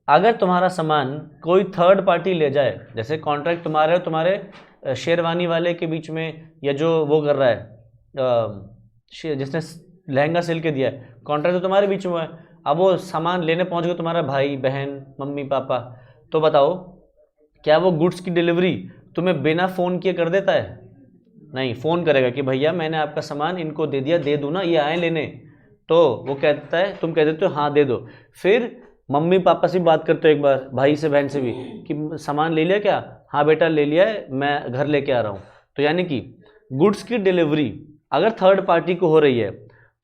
अगर तुम्हारा सामान कोई थर्ड पार्टी ले जाए, जैसे कॉन्ट्रैक्ट तुम्हारे और तुम्हारे शेरवानी वाले के बीच में, या जो वो कर रहा है जिसने लहंगा सिल के दिया है, कॉन्ट्रैक्ट तो तुम्हारे बीच में है। अब वो सामान लेने पहुंच गया तुम्हारा भाई बहन मम्मी पापा, तो बताओ क्या वो गुड्स की डिलीवरी तुम्हें बिना फ़ोन किए कर देता है? नहीं, फ़ोन करेगा कि भैया मैंने आपका सामान इनको दे दिया, दे दूँ ना, ये आए लेने। तो वो कहता है, तुम कह देते हो हाँ दे दो, फिर मम्मी पापा से बात करते हो एक बार, भाई से बहन से भी, कि सामान ले लिया क्या? हाँ बेटा ले लिया है, मैं घर लेके आ रहा हूँ। तो यानी कि गुड्स की डिलीवरी अगर थर्ड पार्टी को हो रही है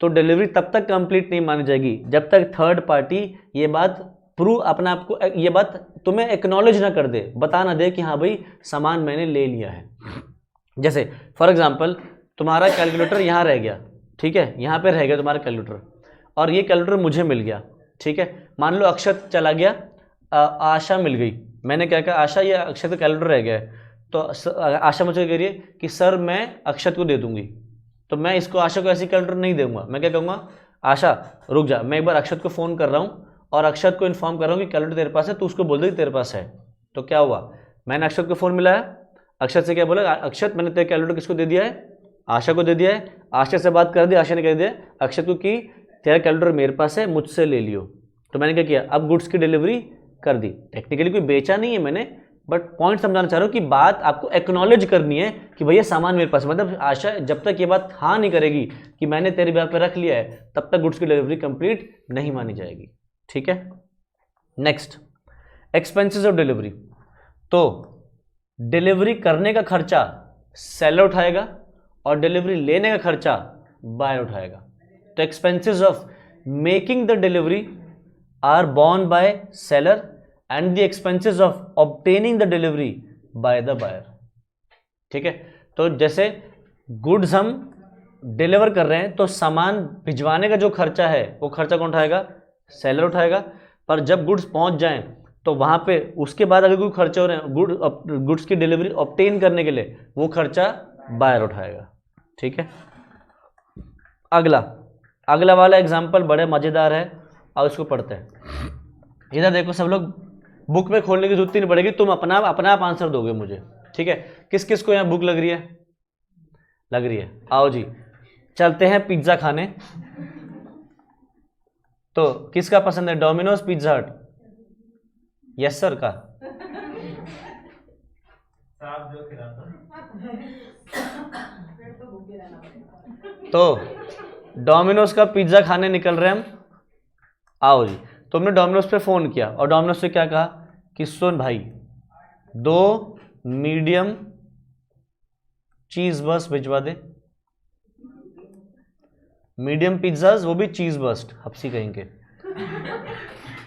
तो डिलीवरी तब तक कंप्लीट नहीं मानी जाएगी जब तक थर्ड पार्टी ये बात प्रूव अपने आप को, ये बात तुम्हें एक्नॉलेज ना कर दे, बता ना दे कि हाँ भाई सामान मैंने ले लिया है। जैसे फॉर एग्जांपल तुम्हारा कैलकुलेटर यहाँ रह गया, ठीक है, यहाँ पे रह गया तुम्हारा कैलकुलेटर, और ये कैलकुलेटर मुझे मिल गया, ठीक है। मान लो अक्षत चला गया, आशा मिल गई, मैंने क्या कहा, आशा ये अक्षत का कैलकुलेटर रह गया है, तो आशा मुझे कह रही है कि सर मैं अक्षत को दे दूंगी, तो मैं इसको आशा को ऐसी कैलकुलेटर नहीं दूंगा, मैं क्या कहूँगा, आशा रुक जा, मैं एक बार अक्षत को फ़ोन कर रहा हूँ और अक्षत को इन्फॉर्म कर रहा हूँ कि कैलकुलेटर तेरे पास है, तो उसको बोल दे कि तेरे पास है। तो क्या हुआ, मैंने अक्षत को फ़ोन मिलाया, अक्षत से क्या बोला, अक्षत मैंने तेरे कैलकुलेटर किसको दे दिया है, आशा को दे दिया है। आशा से बात कर दी, आशा ने कह दिया अक्षत को कि तेरा कैलकुलेटर मेरे पास है, मुझसे ले लियो। तो मैंने क्या किया, अब गुड्स की डिलीवरी कर दी। टेक्निकली कोई बेचा नहीं है मैंने, बट पॉइंट समझाना चाह रहा हूँ कि बात आपको एक्नॉलेज करनी है कि भैया सामान मेरे पास, मतलब आशा जब तक ये बात हाँ नहीं करेगी कि मैंने तेरे ब्याह पे रख लिया है, तब तक गुड्स की डिलीवरी कंप्लीट नहीं मानी जाएगी, ठीक है। Next, expenses of delivery. तो डिलीवरी करने का खर्चा सेलर उठाएगा और डिलीवरी लेने का खर्चा बायर उठाएगा। तो expenses of making the delivery are borne by seller and the expenses of obtaining the delivery by the buyer, ठीक है। तो जैसे गुड्स हम डिलीवर कर रहे हैं तो सामान भिजवाने का जो खर्चा है वो खर्चा कौन उठाएगा, सेलर उठाएगा। पर जब गुड्स पहुंच जाएं तो वहां पे उसके बाद अगर कोई खर्चे हो रहे हैं गुड्स की डिलीवरी ऑब्टेन करने के लिए, वो खर्चा बायर उठाएगा, ठीक है। अगला वाला एग्जाम्पल बड़े मज़ेदार है और इसको पढ़ते हैं। इधर देखो सब लोग, बुक में खोलने की जरूरत नहीं पड़ेगी, तुम अपना आप आंसर दोगे मुझे, ठीक है। किस किस को यहाँ बुक लग रही है? लग रही है। आओ जी चलते हैं पिज्ज़ा खाने। तो किसका पसंद है, डोमिनोज पिज्जा हट? यस सर का। तो डोमिनोज का पिज्जा खाने निकल रहे हम। आओ जी, तुमने डोमिनोज पे फोन किया और डोमिनोज से क्या कहा कि सुन भाई 2 मीडियम चीज बर्स्ट भिजवा दे। मीडियम पिज्जाज, वो भी चीज बर्स्ट, हप्सी कहेंगे।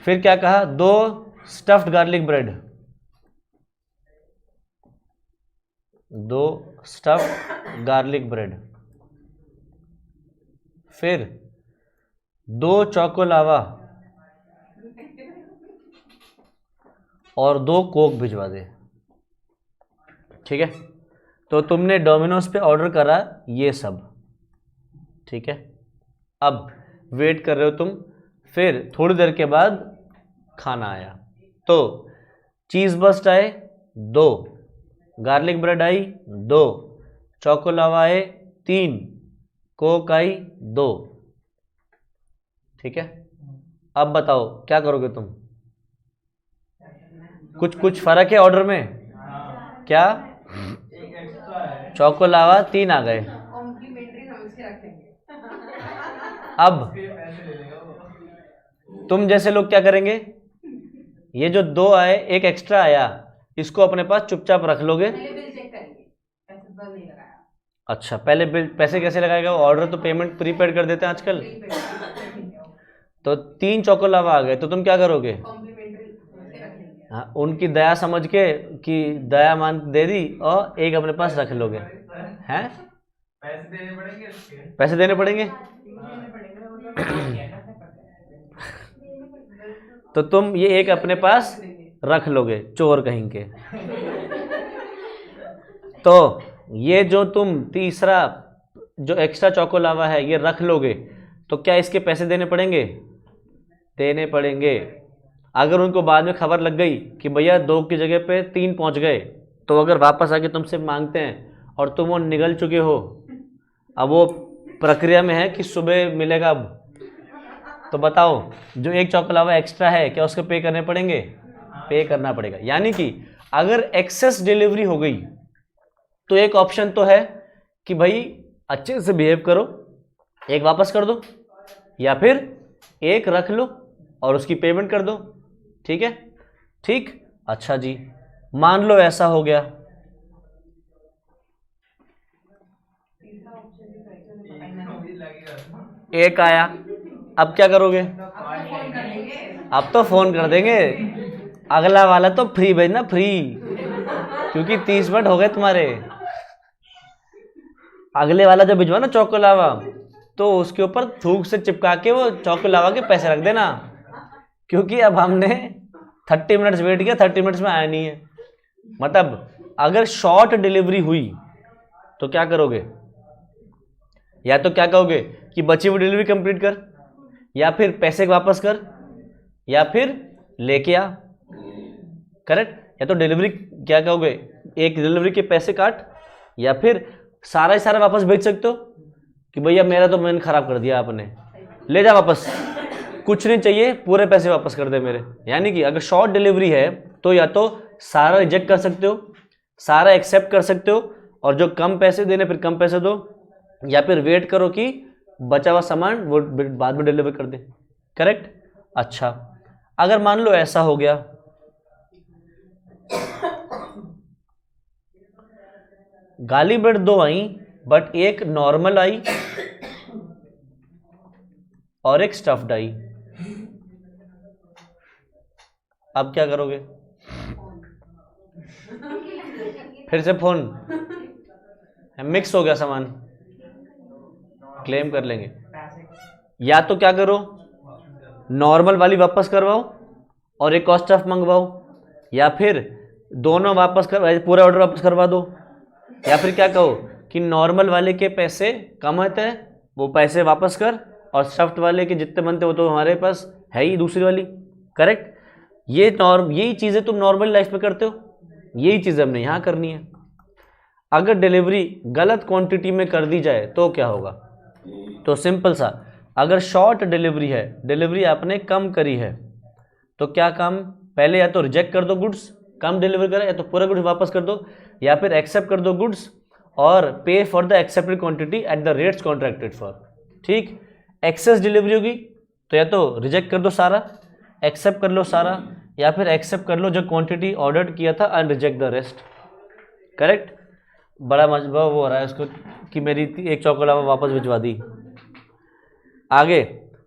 फिर क्या कहा, 2 stuffed garlic bread, 2 stuffed garlic bread. फिर 2 चोको लावा और 2 कोक भिजवा दे, ठीक है। तो तुमने डोमिनोज पे ऑर्डर करा ये सब, ठीक है। अब वेट कर रहे हो तुम, फिर थोड़ी देर के बाद खाना आया। तो चीज़ बस्ट आए 2, गार्लिक ब्रेड आई 2, चोको लावा आए 3, कोक आई 2, ठीक है। अब बताओ क्या करोगे तुम? कुछ फर्क है ऑर्डर में क्या? चोको लावा 3 आ गए। अब तुम जैसे लोग क्या करेंगे, ये जो 2 आए, 1 एक्स्ट्रा आया, इसको अपने पास चुपचाप रख लोगे। अच्छा, पहले बिल, पैसे कैसे लगाएगा? ऑर्डर तो पेमेंट प्रीपेड कर देते हैं आजकल। तो 3 चोको लावा आ गए, तो तुम क्या करोगे? हाँ, उनकी दया समझ के कि दया मान दे दी और 1 अपने पास रख लोगे। हैं? पैसे देने पड़ेंगे इसके? पैसे देने पड़ेंगे। तो तुम ये 1 अपने पास रख लोगे, चोर कहेंगे। तो ये जो तुम तीसरा जो एक्स्ट्रा चोको लावा है ये रख लोगे, तो क्या इसके पैसे देने पड़ेंगे? देने पड़ेंगे। अगर उनको बाद में खबर लग गई कि भैया 2 की जगह पे 3 पहुंच गए, तो अगर वापस आके तुमसे मांगते हैं और तुम वो निगल चुके हो, अब वो प्रक्रिया में है कि सुबह मिलेगा, अब तो बताओ जो 1 चोको लावा एक्स्ट्रा है क्या उसके पे करने पड़ेंगे? पे करना पड़ेगा। यानी कि अगर एक्सेस डिलीवरी हो गई तो एक ऑप्शन तो है कि भाई अच्छे से बिहेव करो, 1 वापस कर दो, या फिर 1 रख लो और उसकी पेमेंट कर दो, ठीक है। ठीक, अच्छा जी, मान लो ऐसा हो गया, एक आया, अब क्या करोगे? अब तो फोन कर देंगे, अगला वाला तो फ्री भेजना, फ्री, क्योंकि 30 मिनट हो गए तुम्हारे। अगले वाला जो भिजवा ना चोको लावा, तो उसके ऊपर थूक से चिपका के वो चोको लावा के पैसे रख देना, क्योंकि अब हमने 30 मिनट्स वेट किया, 30 मिनट्स में आया नहीं है। मतलब अगर शॉर्ट डिलीवरी हुई तो क्या करोगे? या तो क्या कहोगे कि बची हुई डिलीवरी कंप्लीट कर, या फिर पैसे वापस कर, या फिर लेके आ, करेक्ट। या तो डिलीवरी क्या कहोगे, 1 डिलीवरी के पैसे काट, या फिर सारा ही सारा वापस भेज सकते हो कि भैया मेरा तो मन खराब कर दिया आपने, ले जा वापस, कुछ नहीं चाहिए, पूरे पैसे वापस कर दे मेरे। यानी कि अगर शॉर्ट डिलीवरी है तो या तो सारा रिजेक्ट कर सकते हो, सारा एक्सेप्ट कर सकते हो, और जो कम पैसे देने फिर कम पैसे दो, या फिर वेट करो कि बचा हुआ सामान वो बाद में डिलीवर कर दे, करेक्ट। अच्छा, अगर मान लो ऐसा हो गया, गाली ब्रेड 2 आई बट 1 नॉर्मल आई और 1 स्टफ्ड आई, अब क्या करोगे? फिर से फोन, मिक्स हो गया सामान, क्लेम कर लेंगे। या तो क्या करो, नॉर्मल वाली वापस करवाओ और 1 और स्टफ मंगवाओ, या फिर दोनों वापस कर, पूरा ऑर्डर वापस करवा दो, या फिर क्या कहो कि नॉर्मल वाले के पैसे कम होते हैं, वो पैसे वापस कर, और सॉफ्ट वाले के जितने बनते हो तो हमारे पास है ही दूसरी वाली। करेक्ट। यही चीज़ें तुम नॉर्मल लाइफ में करते हो, यही चीज़ हमने यहाँ करनी है। अगर डिलीवरी गलत क्वांटिटी में कर दी जाए तो क्या होगा? तो सिंपल सा, अगर शॉर्ट डिलीवरी है, डिलीवरी आपने कम करी है, तो क्या काम, पहले या तो रिजेक्ट कर दो गुड्स, कम डिलीवर करें, या तो पूरा गुड्स वापस कर दो, या फिर एक्सेप्ट कर दो गुड्स और pay for the accepted quantity at the rates contracted for. ठीक। एक्सेस डिलीवरी होगी तो या तो रिजेक्ट कर दो सारा, एक्सेप्ट कर लो सारा, या फिर एक्सेप्ट कर लो जो क्वांटिटी ऑर्डर किया था and reject the rest. Correct. बड़ा मजबूत वो हो रहा है उसको कि मेरी एक चॉकलेट वापस भिजवा दी। आगे,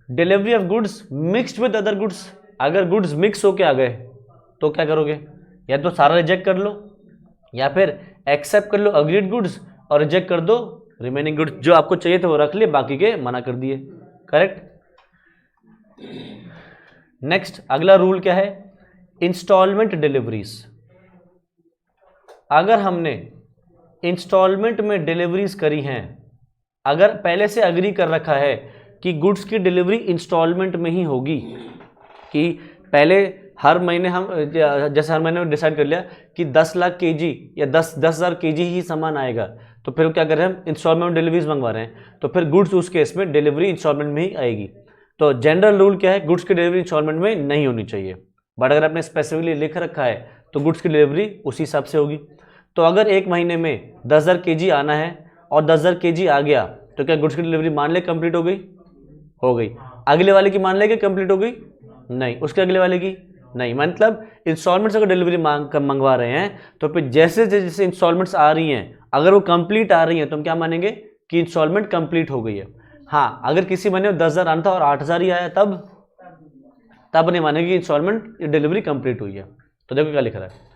delivery of goods mixed with other goods. अगर गुड्स मिक्स होके आ गए तो क्या करोगे? या तो सारा रिजेक्ट कर लो, या फिर एक्सेप्ट कर लो अग्रीड गुड्स और रिजेक्ट कर दो रिमेनिंग गुड्स। जो आपको चाहिए थे वो रख लिए, बाकी के मना कर दिए। करेक्ट। नेक्स्ट, अगला रूल क्या है? Instalment deliveries. अगर हमने इंस्टॉलमेंट में डिलीवरीज करी हैं, अगर पहले से अग्री कर रखा है कि गुड्स की डिलीवरी इंस्टॉलमेंट में ही होगी, कि पहले हर महीने हम जैसे हर महीने डिसाइड कर लिया कि 10 लाख केजी या 10,000 केजी ही सामान आएगा, तो फिर क्या कर रहे हैं हम? इंस्टॉलमेंट डिलीवरीज मंगवा रहे हैं, तो फिर गुड्स उस केस में डिलीवरी इंस्टॉलमेंट में ही आएगी। तो जनरल रूल क्या है? गुड्स की डिलीवरी इंस्टॉलमेंट में नहीं होनी चाहिए, बट अगर आपने स्पेसिफिकली लिख रखा है तो गुड्स की डिलीवरी उसी हिसाब से होगी। तो अगर एक महीने में 10,000 केजी आना है और 10,000 केजी आ गया, तो क्या गुड्स की डिलीवरी मान ले कंप्लीट हो गई? हो गई। अगले वाले की मान ले कि कंप्लीट हो गई? नहीं। उसके अगले वाले की नहीं। मतलब इंस्टॉलमेंट्स अगर डिलीवरी मंगवा रहे हैं तो फिर जैसे जैसे इंस्टॉलमेंट्स आ रही हैं, अगर वो कंप्लीट आ रही हैं तो हम क्या मानेंगे कि इंस्टॉलमेंट कंप्लीट हो गई है। हाँ, अगर किसी महीने में 10,000 आना था और 8,000 ही आया, तब नहीं मानेंगे कि इंस्टॉलमेंट डिलीवरी कंप्लीट हुई है। तो देखो क्या लिख रहा है,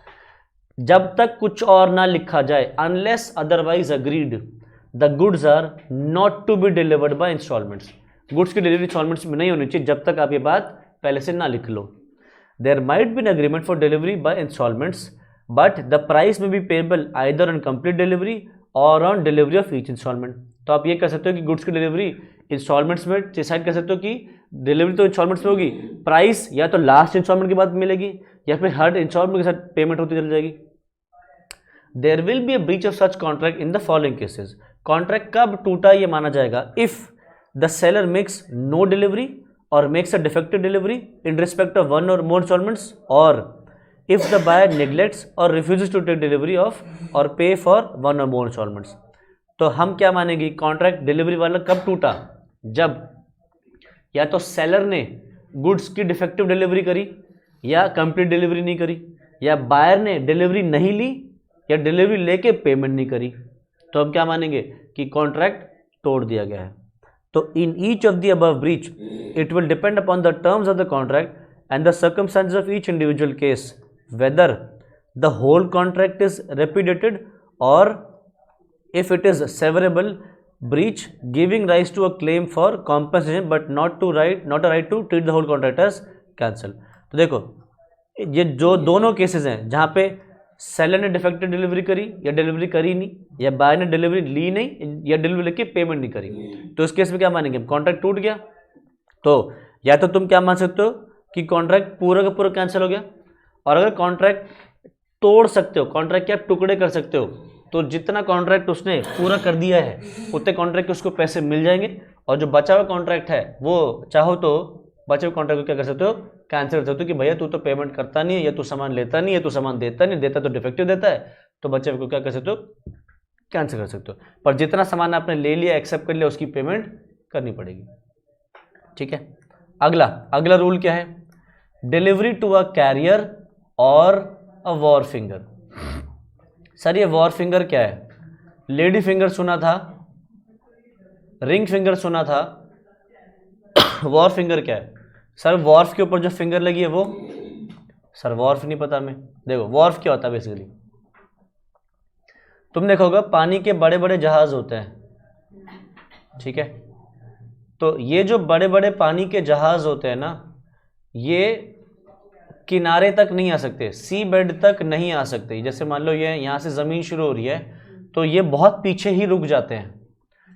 जब तक कुछ और ना लिखा जाए, unless otherwise agreed, the goods are not to be delivered by instalments. Goods की डिलीवरी इंस्टॉलमेंट्स में नहीं होनी चाहिए जब तक आप ये बात पहले से ना लिख लो। There might be an agreement for delivery by instalments, but the price may be payable either on complete delivery और on delivery of each instalment. तो आप ये कह सकते हो कि गुड्स की डिलीवरी इंस्टॉलमेंट्स में डिसाइड कर सकते हो कि डिलीवरी तो इंस्टॉलमेंट्स में होगी, प्राइस या तो लास्ट इंस्टॉलमेंट के बाद मिलेगी या फिर हर इंस्टॉलमेंट के साथ पेमेंट होती चली जाएगी। There will be a breach of such contract in the following cases. Contract कब टूटा ये माना जाएगा? If the seller makes no delivery और makes a defective delivery in respect of one और मोर इंस्टॉलमेंट्स, और इफ द बायर नेग्लेक्ट्स और refuses to take delivery of और पे फॉर वन और मोर इंस्टॉलमेंट्स। तो हम क्या मानेंगे? कॉन्ट्रैक्ट डिलीवरी वाला कब टूटा? जब या तो सेलर ने गुड्स की डिफेक्टिव डिलीवरी करी या कंप्लीट डिलीवरी नहीं करी, या बायर ने डिलीवरी नहीं ली या डिलीवरी लेके पेमेंट नहीं करी, तो हम क्या मानेंगे कि कॉन्ट्रैक्ट तोड़ दिया गया है। तो in each of the above breach it will depend upon the terms of the contract and the circumstances of each individual case whether the whole contract is repudiated or if it is severable breach giving rise to a claim for compensation but not a right to treat the whole contract as cancel। तो देखो ये जो दोनों cases हैं जहाँ पे seller ने defective delivery करी या डिलीवरी करी नहीं, या बायर ने डिलीवरी ली नहीं या डिलीवरी लेके पेमेंट नहीं करी, तो इस केस में क्या मानेंगे? कॉन्ट्रैक्ट टूट गया। तो या तो तुम क्या मान सकते हो कि कॉन्ट्रैक्ट पूरा का पूरा कैंसिल हो गया, और अगर कॉन्ट्रैक्ट तोड़ सकते हो, कॉन्ट्रैक्ट के आप टुकड़े कर सकते हो, तो जितना कॉन्ट्रैक्ट उसने पूरा कर दिया है उतने कॉन्ट्रैक्ट के उसको पैसे मिल जाएंगे, और जो बचा हुआ कॉन्ट्रैक्ट है वो चाहो तो बचे हुए कॉन्ट्रैक्ट को क्या कर सकते हो? कैंसिल कर सकते हो कि भैया तू तो पेमेंट करता नहीं है, या तू सामान लेता नहीं है, तू सामान देता नहीं, देता तो डिफेक्टिव देता है, तो बचे हुए को क्या कर सकते हो? कैंसिल कर सकते हो। पर जितना सामान आपने ले लिया, एक्सेप्ट कर लिया, उसकी पेमेंट करनी पड़ेगी। ठीक है। अगला रूल क्या है? डिलीवरी टू अ कैरियर और अ वॉर फिंगर। सर ये वॉर फिंगर क्या है? लेडी फिंगर सुना था, रिंग फिंगर सुना था, वॉर फिंगर क्या है? सर वॉर्फ के ऊपर जो फिंगर लगी है वो, सर वॉर्फ नहीं पता हमें। देखो वॉर्फ क्या होता है बेसिकली, तुम देखोगे पानी के बड़े बड़े जहाज होते हैं, ठीक है, तो ये जो बड़े बड़े पानी के जहाज होते हैं ना, ये किनारे तक नहीं आ सकते, सी बेड तक नहीं आ सकते। जैसे मान लो ये यहाँ से ज़मीन शुरू हो रही है, तो ये बहुत पीछे ही रुक जाते हैं,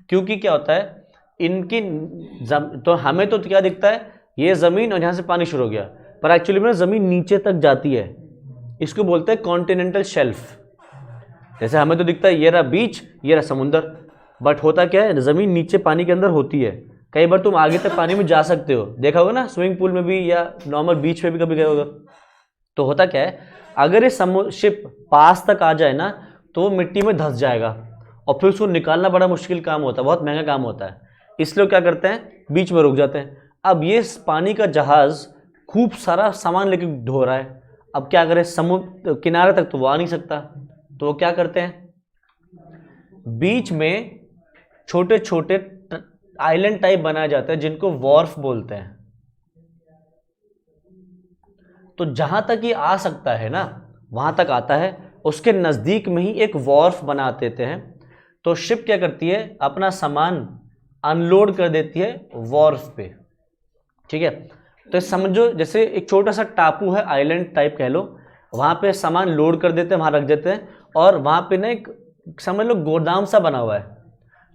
क्योंकि क्या होता है इनकी तो हमें तो क्या दिखता है ये ज़मीन और यहाँ से पानी शुरू हो गया, पर एक्चुअली में ज़मीन नीचे तक जाती है, इसको बोलते हैं कॉन्टिनेंटल शेल्फ। जैसे हमें तो दिखता है ये रहा बीच, ये रहा समुंदर, बट होता क्या है ज़मीन नीचे पानी के अंदर होती है। कई बार तुम आगे तक पानी में जा सकते हो, देखा होगा ना स्विमिंग पूल में भी या नॉर्मल बीच पे भी कभी गए होगा। तो होता क्या है अगर ये शिप पास तक आ जाए ना तो मिट्टी में धंस जाएगा और फिर उसको निकालना बड़ा मुश्किल काम होता है, बहुत महंगा काम होता है, इसलिए क्या करते हैं बीच में रुक जाते हैं। अब ये पानी का जहाज़ खूब सारा सामान लेके ढो रहा है, अब क्या करें समुद्र किनारे तक तो वो आ नहीं सकता, तो वो क्या करते हैं बीच में छोटे छोटे आइलैंड टाइप बनाए जाते हैं जिनको वॉर्फ बोलते हैं। तो जहां तक ये आ सकता है ना वहां तक आता है, उसके नज़दीक में ही एक वॉर्फ बना देते हैं। तो शिप क्या करती है अपना सामान अनलोड कर देती है वॉर्फ पे, ठीक है। तो समझो जैसे एक छोटा सा टापू है, आइलैंड टाइप कह लो, वहाँ पे सामान लोड कर देते हैं, वहाँ रख देते हैं, और वहाँ पे ना एक समझ लो गोदाम सा बना हुआ है,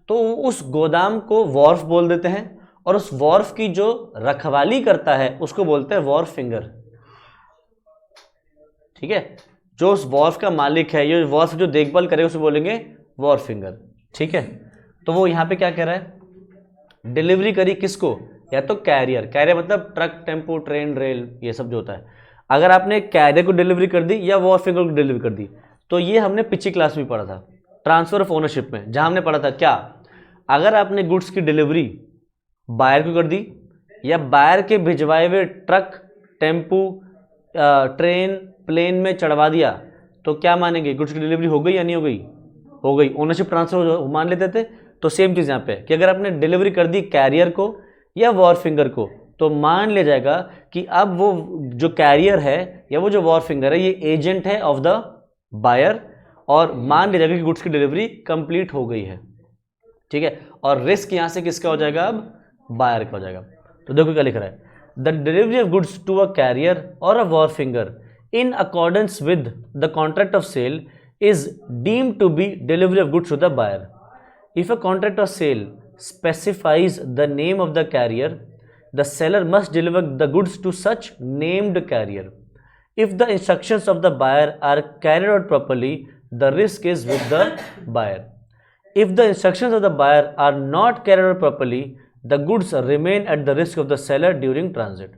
तो उस गोदाम को वॉर्फ बोल देते हैं, और उस वॉर्फ की जो रखवाली करता है उसको बोलते हैं वॉर्फ फिंगर, ठीक है। जो उस वॉर्फ का मालिक है, ये वॉर्फ जो देखभाल करे उसे बोलेंगे वॉर्फ फिंगर, ठीक है। तो वो यहाँ पे क्या कह रहा है डिलीवरी करी किसको, या तो कैरियर, कैरियर मतलब ट्रक टेम्पो ट्रेन रेल ये सब जो होता है, अगर आपने कैरियर को डिलीवरी कर दी या वॉर्फ फिंगर को डिलीवरी कर दी। तो ये हमने पिछली क्लास में पढ़ा था ट्रांसफर ऑफ ओनरशिप में, जहाँ हमने पढ़ा था क्या अगर आपने गुड्स की डिलीवरी बायर को कर दी या बायर के भिजवाए हुए ट्रक टेम्पू ट्रेन प्लेन में चढ़वा दिया, तो क्या मानेंगे गुड्स की डिलीवरी हो गई या नहीं हो गई, हो गई, ओनरशिप ट्रांसफर मान लेते थे। तो सेम चीज़ यहाँ पे कि अगर आपने डिलीवरी कर दी कैरियर को या वॉर्फ फिंगर को, तो मान लिया जाएगा कि अब वो जो कैरियर है या वो जो वॉर्फ फिंगर है ये एजेंट है ऑफ द बायर, और मान लिया जाएगा कि गुड्स की डिलीवरी कंप्लीट हो गई है, ठीक है। और रिस्क यहाँ से किसका हो जाएगा, अब बायर का हो जाएगा। तो देखो क्या लिख रहा है, the delivery of goods to a carrier और a wharfinger in accordance with the contract of sale is deemed to be delivery of goods to the buyer. If a contract of sale specifies the name of the carrier, the seller must deliver the goods to such named carrier. If the instructions of the buyer are carried out properly, the risk is with the buyer. If the instructions of the buyer are not carried out properly, the goods remain at the risk of the seller during transit.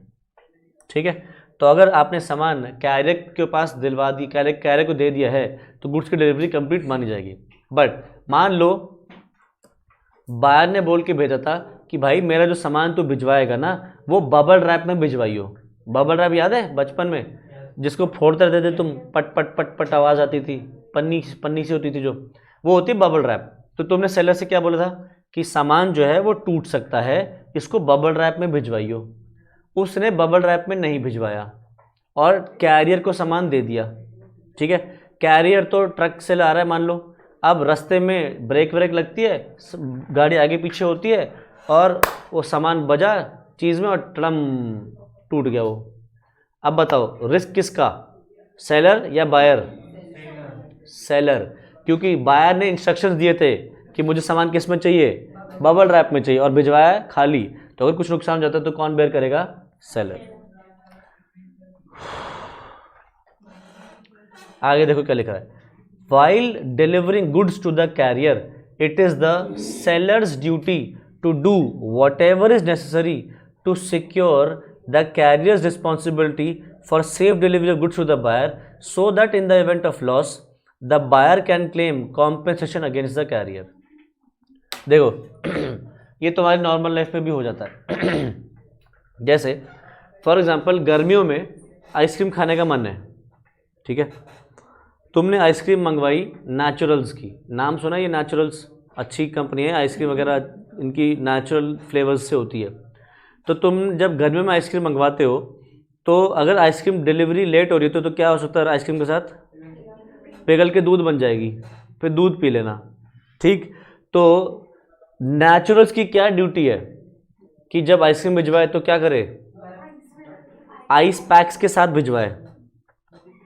ठीक है। तो अगर आपने सामान career के पास दिलवा दी, career को दे दिया है, तो गुड्स की डिलीवरी कंप्लीट मानी जाएगी। बट मान लो बायर ने बोल के भेजा था कि भाई मेरा जो सामान तू भिजवाएगा ना वो बबल रैप में भिजवाइयो। बबल रैप याद है बचपन में जिसको फोड़ते रहते थे तुम, पट पट पट पट आवाज़ आती थी, पन्नी से होती थी जो, वो होती बबल रैप। तो तुमने सेलर से क्या बोला था कि सामान जो है वो टूट सकता है, इसको बबल रैप में भिजवाइयो। उसने बबल रैप में नहीं भिजवाया और कैरियर को सामान दे दिया, ठीक है। कैरियर तो ट्रक से ला रहा है मान लो, अब रास्ते में ब्रेक व्रेक लगती है, गाड़ी आगे पीछे होती है और वो सामान बजा चीज़ में और टड़म टूट गया वो। अब बताओ रिस्क किसका, सेलर या बायर? सेलर, क्योंकि बायर ने इंस्ट्रक्शंस दिए थे कि मुझे सामान किस में चाहिए, बबल रैप में चाहिए, और भिजवाया खाली। तो अगर कुछ नुकसान हो जाता है तो कौन बेयर करेगा, सेलर। आगे देखो क्या लिखा है, while delivering goods to the carrier it is the seller's duty to do whatever is necessary to secure the carrier's responsibility for safe delivery of goods to the buyer so that in the event of loss the buyer can claim compensation against the carrier. देखो ये तुम्हारी normal life में भी हो जाता है। जैसे for example गर्मियों में आइसक्रीम खाने का मन है, ठीक है, तुमने आइसक्रीम मंगवाई नेचुरल्स की, नाम सुना ये नेचुरल्स, अच्छी कंपनी है आइसक्रीम वगैरह, इनकी नेचुरल फ्लेवर्स से होती है। तो तुम जब गर्मियों में आइसक्रीम मंगवाते हो तो अगर आइसक्रीम डिलीवरी लेट हो रही है तो क्या हो सकता है, आइसक्रीम के साथ पिघल के दूध बन जाएगी, फिर दूध पी लेना, ठीक। तो नेचुरल्स की क्या ड्यूटी है कि जब आइसक्रीम भिजवाए तो क्या करे, आइस पैक्स के साथ भिजवाए।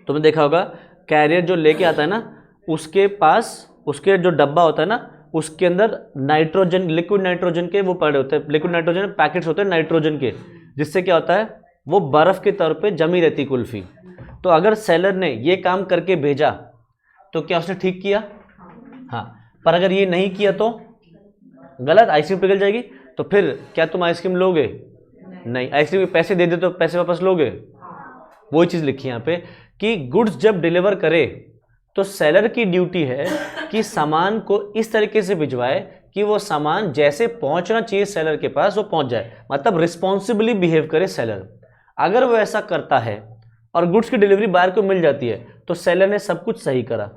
तुमने देखा होगा कैरियर जो लेके आता है ना उसके पास उसके जो डब्बा होता है ना, उसके अंदर नाइट्रोजन, लिक्विड नाइट्रोजन के वो पड़े होते हैं, लिक्विड नाइट्रोजन पैकेट्स होते हैं नाइट्रोजन के, जिससे क्या होता है वो बर्फ़ के तौर पे जमी रहती कुल्फ़ी। तो अगर सेलर ने ये काम करके भेजा तो क्या उसने ठीक किया? हाँ। पर अगर ये नहीं किया तो गलत, आइसक्रीम पिघल जाएगी। तो फिर क्या तुम आइसक्रीम लोगे? नहीं। आइसक्रीम के पैसे दे दे तो पैसे वापस लोगे? वही चीज़ लिखी है यहाँ पे कि गुड्स जब डिलीवर करे तो सेलर की ड्यूटी है कि सामान को इस तरीके से भिजवाए कि वो सामान जैसे पहुंचना चाहिए सेलर के पास वो पहुंच जाए, मतलब रिस्पॉन्सिबली बिहेव करे सेलर। अगर वो ऐसा करता है और गुड्स की डिलीवरी बायर को मिल जाती है तो सेलर ने सब कुछ सही करा।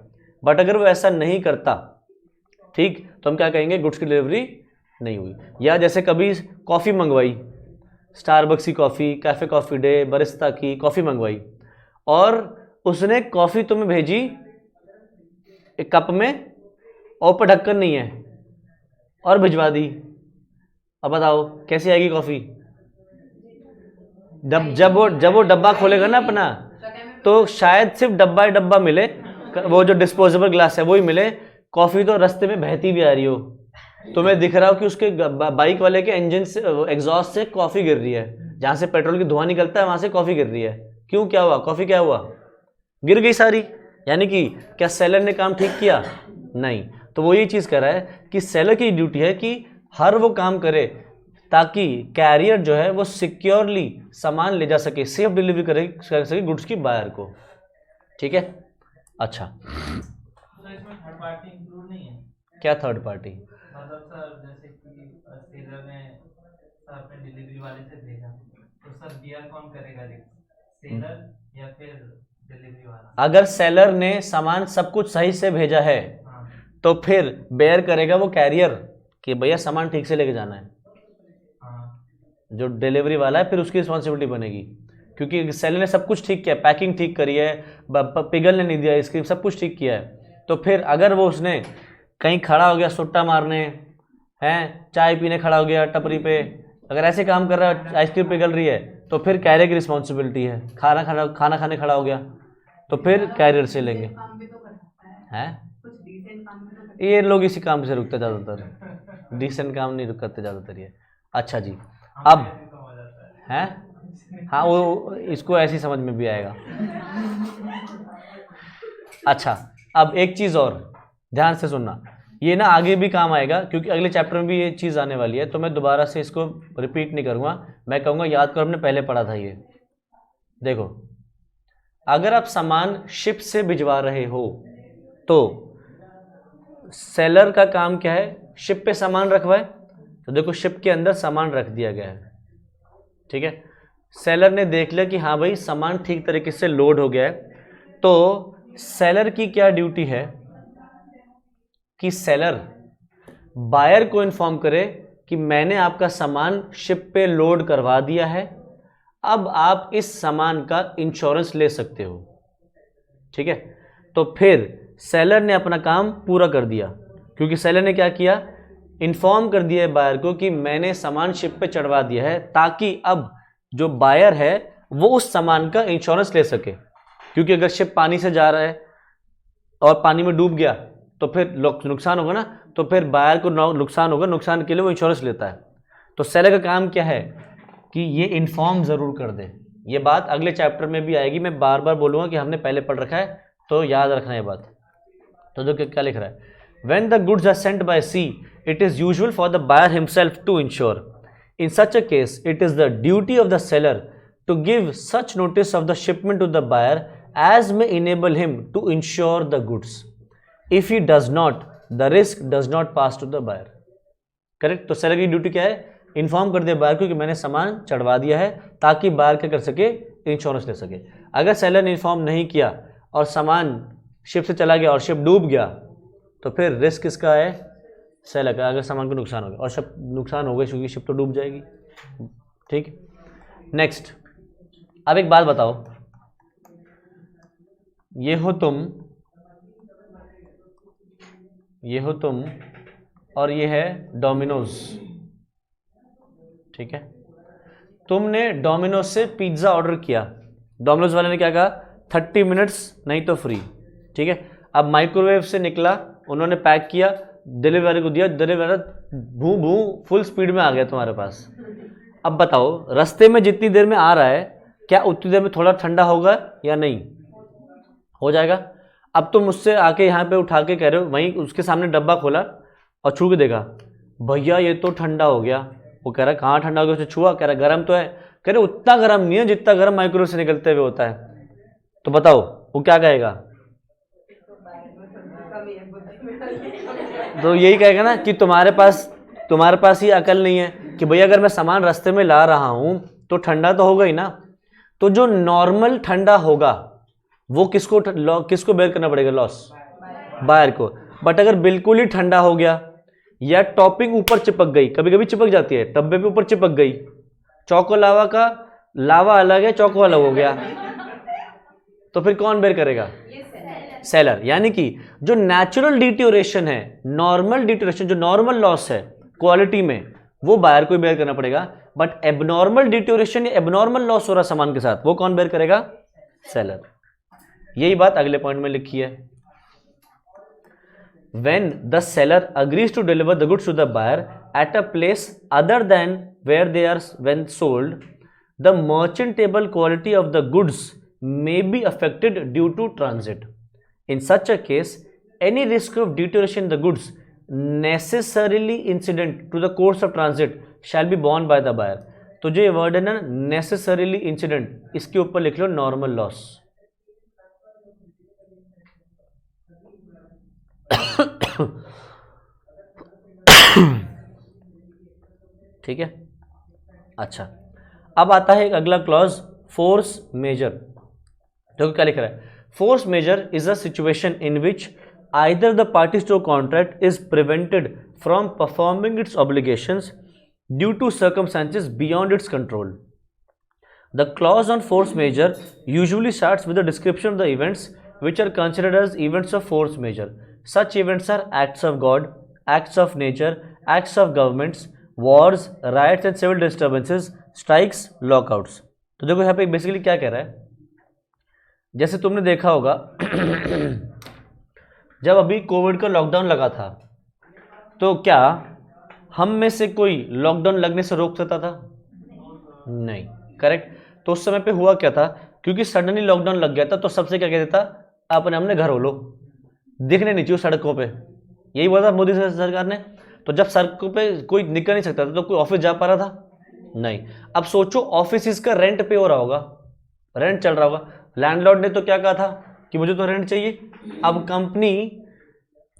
बट अगर वो ऐसा नहीं करता, ठीक, तो हम क्या कहेंगे? गुड्स की डिलीवरी नहीं हुई। या जैसे कभी कॉफ़ी मंगवाई, स्टारबक्स की coffee, cafe coffee day, Barista की कॉफ़ी मंगवाई और उसने कॉफ़ी तुम्हें भेजी एक कप में और ऊपर ढक्कन नहीं है और भिजवा दी। अब बताओ कैसी आएगी कॉफ़ी? जब वो डब्बा खोलेगा ना अपना, तो शायद सिर्फ डब्बा मिले, वो जो डिस्पोजेबल ग्लास है वही मिले, कॉफ़ी तो रास्ते में बहती भी आ रही हो, तुम्हें दिख रहा हो कि उसके बाइक वाले के इंजन से, एग्जॉस्ट से कॉफ़ी गिर रही है, जहाँ से पेट्रोल की धुआं निकलता है वहाँ से कॉफ़ी गिर रही है। क्यों? क्या हुआ? कॉफ़ी क्या हुआ? गिर गई सारी। यानी कि क्या सेलर ने काम ठीक किया? नहीं। तो वो ये चीज़ कर रहा है कि सेलर की ड्यूटी है कि हर वो काम करे ताकि कैरियर जो है वो सिक्योरली सामान ले जा सके, सेफ डिलीवरी कर सके गुड्स की बायर को। ठीक है। अच्छा, तो इसमें थर्ड पार्टी इंक्लूड नहीं है? क्या थर्ड पार्टी? मतलब सर जैसे कि सेलर ने सर अपने डिलीवरी वाले से भेजा, तो सर बियर कौन करेगा, सेलर या फिर डिलीवरी वाला? अगर सेलर ने सामान सब कुछ सही से भेजा है हाँ। तो फिर बेयर करेगा वो कैरियर कि भैया सामान ठीक से लेके जाना है। हाँ। जो डिलीवरी वाला है फिर उसकी रिस्पॉन्सिबिलिटी बनेगी, क्योंकि सेलर ने सब कुछ ठीक किया, पैकिंग ठीक करी है, पिघलने नहीं दिया आइसक्रीम, सब कुछ ठीक किया है। तो फिर अगर वो उसने कहीं खड़ा हो गया सुट्टा मारने, हैं चाय पीने खड़ा हो गया टपरी पे, अगर ऐसे काम कर रहा है, आइसक्रीम पिघल रही है, तो फिर कैरियर की रिस्पॉन्सिबिलिटी है। खाना खाने खड़ा हो गया तो फिर कैरियर से लेंगे। हैं ये लोग इसी काम से रुकते ज़्यादातर, डिसेंट काम नहीं करते ज़्यादातर ये। अच्छा जी, अब हैं, हाँ वो इसको ऐसी समझ में भी आएगा। अच्छा, अब एक चीज़ और ध्यान से सुनना, ये ना आगे भी काम आएगा क्योंकि अगले चैप्टर में भी ये चीज़ आने वाली है, तो मैं दोबारा से इसको रिपीट नहीं करूँगा, मैं कहूँगा याद करो हमने पहले पढ़ा था ये। देखो, अगर आप सामान शिप से भिजवा रहे हो तो सेलर का काम क्या है? शिप पे सामान रखवाए। तो देखो शिप के अंदर सामान रख दिया गया है, ठीक है। सेलर ने देख लिया कि हाँ भाई सामान ठीक तरीके से लोड हो गया है, तो सेलर की क्या ड्यूटी है कि सेलर बायर को इन्फॉर्म करे कि मैंने आपका सामान शिप पे लोड करवा दिया है, अब आप इस सामान का इंश्योरेंस ले सकते हो। ठीक है, तो फिर सेलर ने अपना काम पूरा कर दिया, क्योंकि सेलर ने क्या किया? इन्फॉर्म कर दिया है बायर को कि मैंने सामान शिप पे चढ़वा दिया है, ताकि अब जो बायर है वो उस सामान का इंश्योरेंस ले सके। क्योंकि अगर शिप पानी से जा रहा है और पानी में डूब गया तो फिर नुकसान होगा ना, तो फिर बायर को नुकसान होगा, नुकसान के लिए वो इंश्योरेंस लेता है। तो सेलर का काम क्या है कि ये इन्फॉर्म ज़रूर कर दे। ये बात अगले चैप्टर में भी आएगी, मैं बार बार बोलूँगा कि हमने पहले पढ़ रखा है, तो याद रखना ये बात। तो जो क्या लिख रहा है, when the goods are sent by sea, it is usual for the buyer himself to insure. In such a case, it is the duty of the seller to give such notice of the shipment to the buyer as may enable him to insure the goods. If he does not, the risk does not pass to the buyer. Correct? तो seller की duty क्या है? Inform कर दिया buyer को कि मैंने सामान चढ़वा दिया है, ताकि बायर क्या कर सके? इंश्योरेंस ले सके। अगर सेलर ने इन्फॉर्म नहीं किया और सामान शिप से चला गया और शिप डूब गया, तो फिर रिस्क किसका है? सेलर का। अगर सामान को नुकसान हो गया, और शिप नुकसान हो गई क्योंकि शिप तो डूब जाएगी। ठीक, नेक्स्ट। अब एक बात बताओ, ये हो तुम और ये है डोमिनोज। ठीक है, तुमने डोमिनोज से पिज्ज़ा ऑर्डर किया, डोमिनोज वाले ने क्या कहा? 30 मिनट्स नहीं तो फ्री। ठीक है, अब माइक्रोवेव से निकला उन्होंने पैक किया, डिलीवरी वाले को दिया, डिलीवरी वाला भू भू फुल स्पीड में आ गया तुम्हारे पास। अब बताओ रास्ते में जितनी देर में आ रहा है क्या उतनी देर में थोड़ा ठंडा होगा या नहीं? हो जाएगा। अब तुम मुझसे आके यहाँ पे उठा के कह रहे हो, वहीं उसके सामने डब्बा खोला और छू के देखा, भैया ये तो ठंडा हो गया। वो कह रहा है कहाँ ठंडा हो गया? उसे छुआ, कह रहा गर्म तो है। कह रहे उतना गर्म नहीं है जितना गर्म माइक्रोवेव से निकलते हुए होता है। तो बताओ वो क्या कहेगा? तो यही कहेगा ना कि तुम्हारे पास ही अकल नहीं है कि भैया अगर मैं सामान रास्ते में ला रहा हूं तो ठंडा तो होगा ही ना। तो जो नॉर्मल ठंडा होगा वो किसको बेयर करना पड़ेगा? लॉस बायर को। बट अगर बिल्कुल ही ठंडा हो गया या टॉपिंग ऊपर चिपक गई, कभी कभी चिपक जाती है, डब्बे पे ऊपर चिपक गई, चौको लावा का लावा अलग है, चौको अलग हो गया, तो फिर कौन बेयर करेगा? सेलर। यानी कि जो नेचुरल डिटोरेशन है, नॉर्मल डिटोरेशन, जो नॉर्मल लॉस है क्वालिटी में, वो बायर को ही बेयर करना पड़ेगा। बट एबनॉर्मल डिटोरेशन या एबनॉर्मल लॉस हो रहा सामान के साथ, वो कौन बेयर करेगा? सेलर। यही बात अगले पॉइंट में लिखी है। When the seller agrees to deliver the goods to the buyer at a place other than where they are when sold, the merchantable quality of the goods may be affected due to transit. In such a case, any risk of deterioration in the goods necessarily incident to the course of transit shall be borne by the buyer. तो जो ये word है ना necessarily incident, इसके ऊपर लिख लो normal loss। ठीक है। अच्छा, अब आता है एक अगला क्लॉज, फोर्स मेजर। देखो क्या लिख रहा है, force majeure is a situation in which either the parties to contract is prevented from performing its obligations due to circumstances beyond its control. The clause on force majeure usually starts with the description of the events which are considered as events of force majeure. Such events are acts of God, acts of nature, acts of governments, wars, riots and civil disturbances, strikes, lockouts. तो देखो यहाँ पे basically क्या कह रहा है, जैसे तुमने देखा होगा जब अभी कोविड का लॉकडाउन लगा था तो क्या हम में से कोई लॉकडाउन लगने से रोक सकता था? नहीं, करेक्ट। तो उस समय पे हुआ क्या था, क्योंकि सडनली लॉकडाउन लग गया था तो सबसे क्या कहता था, अपने घर हो लो, दिखने नहीं चाहिए सड़कों पे। यही बोला था मोदी सरकार ने। तो जब सड़कों पे कोई निकल नहीं सकता था तो कोई ऑफिस जा पा रहा था? नहीं। अब सोचो ऑफिस का रेंट पे हो रहा होगा, रेंट चल रहा होगा, लैंडलॉर्ड ने तो क्या कहा था कि मुझे तो रेंट चाहिए। अब कंपनी,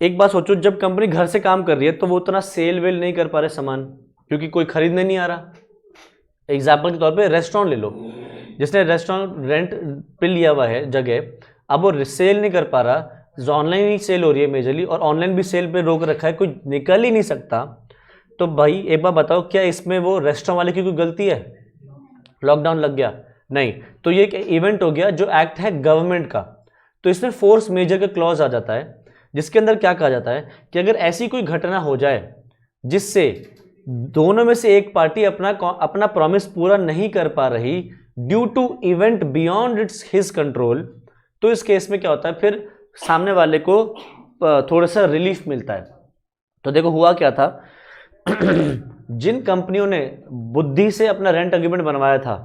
एक बात सोचो, जब कंपनी घर से काम कर रही है तो वो उतना सेल वेल नहीं कर पा रहे सामान, क्योंकि कोई खरीदने नहीं आ रहा। एग्जाम्पल के तौर पे रेस्टोरेंट ले लो, जिसने रेस्टोरेंट रेंट पे लिया हुआ है जगह, अब वो सेल नहीं कर पा रहा, ऑनलाइन ही सेल हो रही है मेजरली, और ऑनलाइन भी सेल पे रोक रखा है, कोई निकल ही नहीं सकता। तो भाई एक बार बताओ, क्या इसमें वो रेस्टोरेंट वाले की कोई गलती है? लॉकडाउन लग गया, नहीं। तो ये एक इवेंट हो गया जो एक्ट है गवर्नमेंट का। तो इसमें फोर्स मेजर का क्लॉज आ जाता है, जिसके अंदर क्या कहा जाता है कि अगर ऐसी कोई घटना हो जाए जिससे दोनों में से एक पार्टी अपना प्रॉमिस पूरा नहीं कर पा रही due to event beyond its his control, तो इस केस में क्या होता है, फिर सामने वाले को थोड़ा सा रिलीफ मिलता है। तो देखो हुआ क्या था जिन कंपनियों ने बुद्धि से अपना रेंट एग्रीमेंट बनवाया था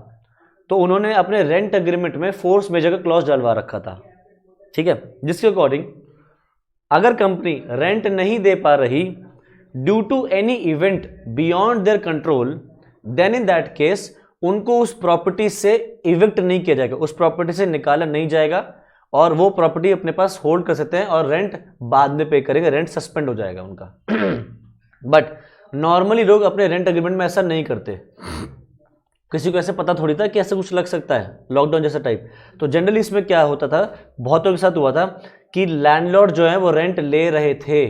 तो उन्होंने अपने रेंट एग्रीमेंट में फोर्स मेजर का क्लॉज डलवा रखा था, ठीक है, जिसके अकॉर्डिंग अगर कंपनी रेंट नहीं दे पा रही due to any event beyond their control, then in that case उनको उस प्रॉपर्टी से इविक्ट नहीं किया जाएगा, उस प्रॉपर्टी से निकाला नहीं जाएगा, और वो प्रॉपर्टी अपने पास होल्ड कर सकते हैं और रेंट बाद में पे करेंगे, रेंट सस्पेंड हो जाएगा उनका। बट नॉर्मली लोग अपने रेंट एग्रीमेंट में ऐसा नहीं करते, किसी को ऐसे पता थोड़ी था कि ऐसा कुछ लग सकता है लॉकडाउन जैसा टाइप। तो जनरली इसमें क्या होता था, बहुतों के साथ हुआ था कि लैंडलॉर्ड जो है वो रेंट ले रहे थे,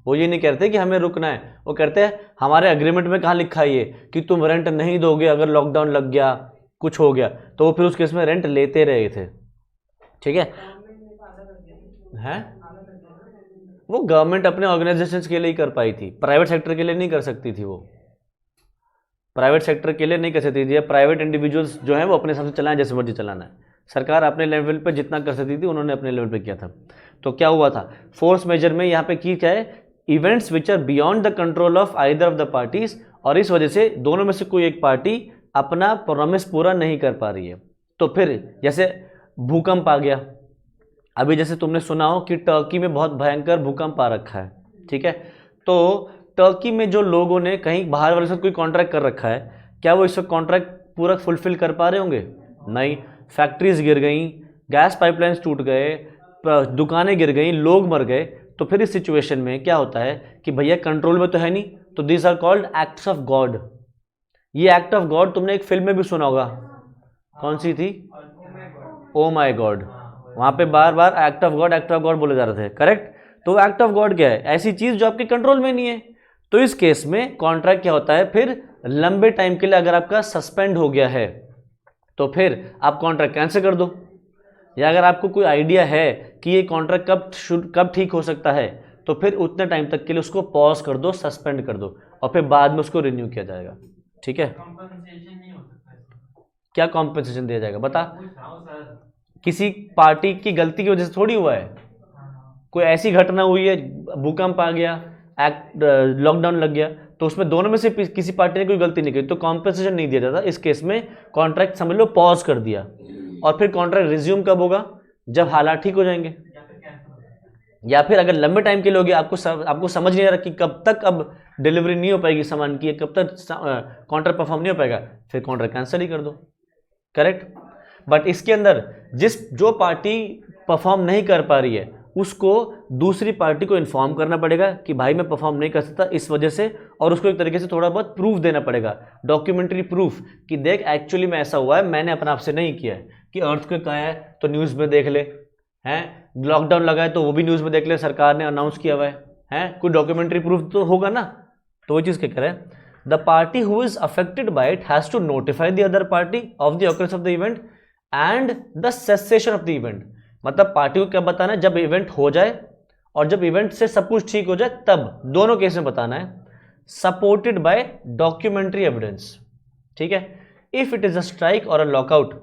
वो ये नहीं कहते कि हमें रुकना है, वो कहते हैं हमारे एग्रीमेंट में कहाँ लिखा है ये कि तुम रेंट नहीं दोगे अगर लॉकडाउन लग गया, कुछ हो गया, तो वो फिर उस केस में रेंट लेते रहे थे, ठीक है। हैं वो गवर्नमेंट अपने ऑर्गेनाइजेशंस के लिए ही कर पाई थी, प्राइवेट सेक्टर के लिए नहीं कर सकती थी, वो प्राइवेट सेक्टर के लिए नहीं कर सकती थी। प्राइवेट इंडिविजुअल्स जो है वो अपने हिसाब से चलाएं, जैसे मर्जी चलाना है। सरकार अपने लेवल पे जितना कर सकती थी उन्होंने अपने लेवल पे किया था। तो क्या हुआ था, फोर्स मेजर में यहाँ पे की क्या है, events which are beyond the control of either of the parties, और इस वजह से दोनों में से कोई एक पार्टी अपना प्रॉमिस पूरा नहीं कर पा रही है। तो फिर जैसे भूकंप आ गया, अभी जैसे तुमने सुना हो कि टर्की में बहुत भयंकर भूकंप आ रखा है, ठीक है, तो टर्की में जो लोगों ने कहीं बाहर वाले से कोई कॉन्ट्रैक्ट कर रखा है, क्या वो इस वक्त कॉन्ट्रैक्ट पूरा फुलफिल कर पा रहे होंगे? नहीं, फैक्ट्रीज गिर गई, गैस पाइपलाइंस टूट गए, दुकानें गिर गई, लोग मर गए। तो फिर इस सिचुएशन में क्या होता है कि भैया कंट्रोल में तो है नहीं, तो this are called acts of God. ये एक्ट ऑफ गॉड तुमने एक फिल्म में भी सुना होगा, कौन सी थी, ओ माई गॉड, वहां पे बार बार एक्ट ऑफ गॉड बोले जा रहे थे, करेक्ट। तो एक्ट ऑफ गॉड क्या है, ऐसी चीज जो आपके कंट्रोल में नहीं है। तो इस केस में कॉन्ट्रैक्ट क्या होता है, फिर लंबे टाइम के लिए अगर आपका सस्पेंड हो गया है तो फिर आप कॉन्ट्रैक्ट कैंसिल कर दो, या अगर आपको कोई आइडिया है कि ये कॉन्ट्रैक्ट कब ठीक हो सकता है, तो फिर उतने टाइम तक के लिए उसको पॉज कर दो, सस्पेंड कर दो, और फिर बाद में उसको रिन्यू किया जाएगा, ठीक है। कंपनसेशन नहीं हो सकता इसमें? क्या कॉम्पेंसेशन दिया जाएगा बता, पूछ रहा हूँ सर। किसी पार्टी की गलती की वजह से थोड़ी हुआ है, हाँ, कोई ऐसी घटना हुई है, भूकंप आ गया, लॉकडाउन लग गया, तो उसमें दोनों में से किसी पार्टी ने कोई गलती नहीं की, तो कॉम्पेंसेशन नहीं दिया जाता। इस केस में कॉन्ट्रैक्ट समझ लो पॉज कर दिया, और फिर कॉन्ट्रैक्ट रिज्यूम कब होगा, जब हालात ठीक हो जाएंगे, या फिर कैंसिल हो जाएगा। या फिर अगर लंबे टाइम के लिए हो गया, आपको समझ नहीं आ रहा कि कब तक अब डिलीवरी नहीं हो पाएगी सामान की, कब तक कॉन्ट्रैक्ट परफॉर्म नहीं हो पाएगा, फिर कॉन्ट्रैक्ट कैंसिल ही कर दो, करेक्ट। बट इसके अंदर जो पार्टी परफॉर्म नहीं कर पा रही है उसको दूसरी पार्टी को इन्फॉर्म करना पड़ेगा कि भाई मैं परफॉर्म नहीं कर सकता इस वजह से, और उसको एक तरीके से थोड़ा बहुत प्रूफ देना पड़ेगा, डॉक्यूमेंट्री प्रूफ, कि देख एक्चुअली में ऐसा हुआ है, मैंने अपने आप से नहीं किया है। कि अर्थक्वेक आया है तो न्यूज़ में देख ले, हैं, लॉकडाउन लगा है तो वो भी न्यूज़ में देख ले, सरकार ने अनाउंस किया हुआ है, कोई डॉक्यूमेंट्री प्रूफ तो होगा ना। तो वो चीज़ क्या करें, the party who is affected by it has to notify the other party of the occurrence of the event and the cessation of the event. मतलब पार्टी को क्या बताना है, जब इवेंट हो जाए और जब इवेंट से सब कुछ ठीक हो जाए, तब दोनों केस में बताना है, सपोर्टेड बाय डॉक्यूमेंट्री एविडेंस, ठीक है। If it is a strike और a lockout,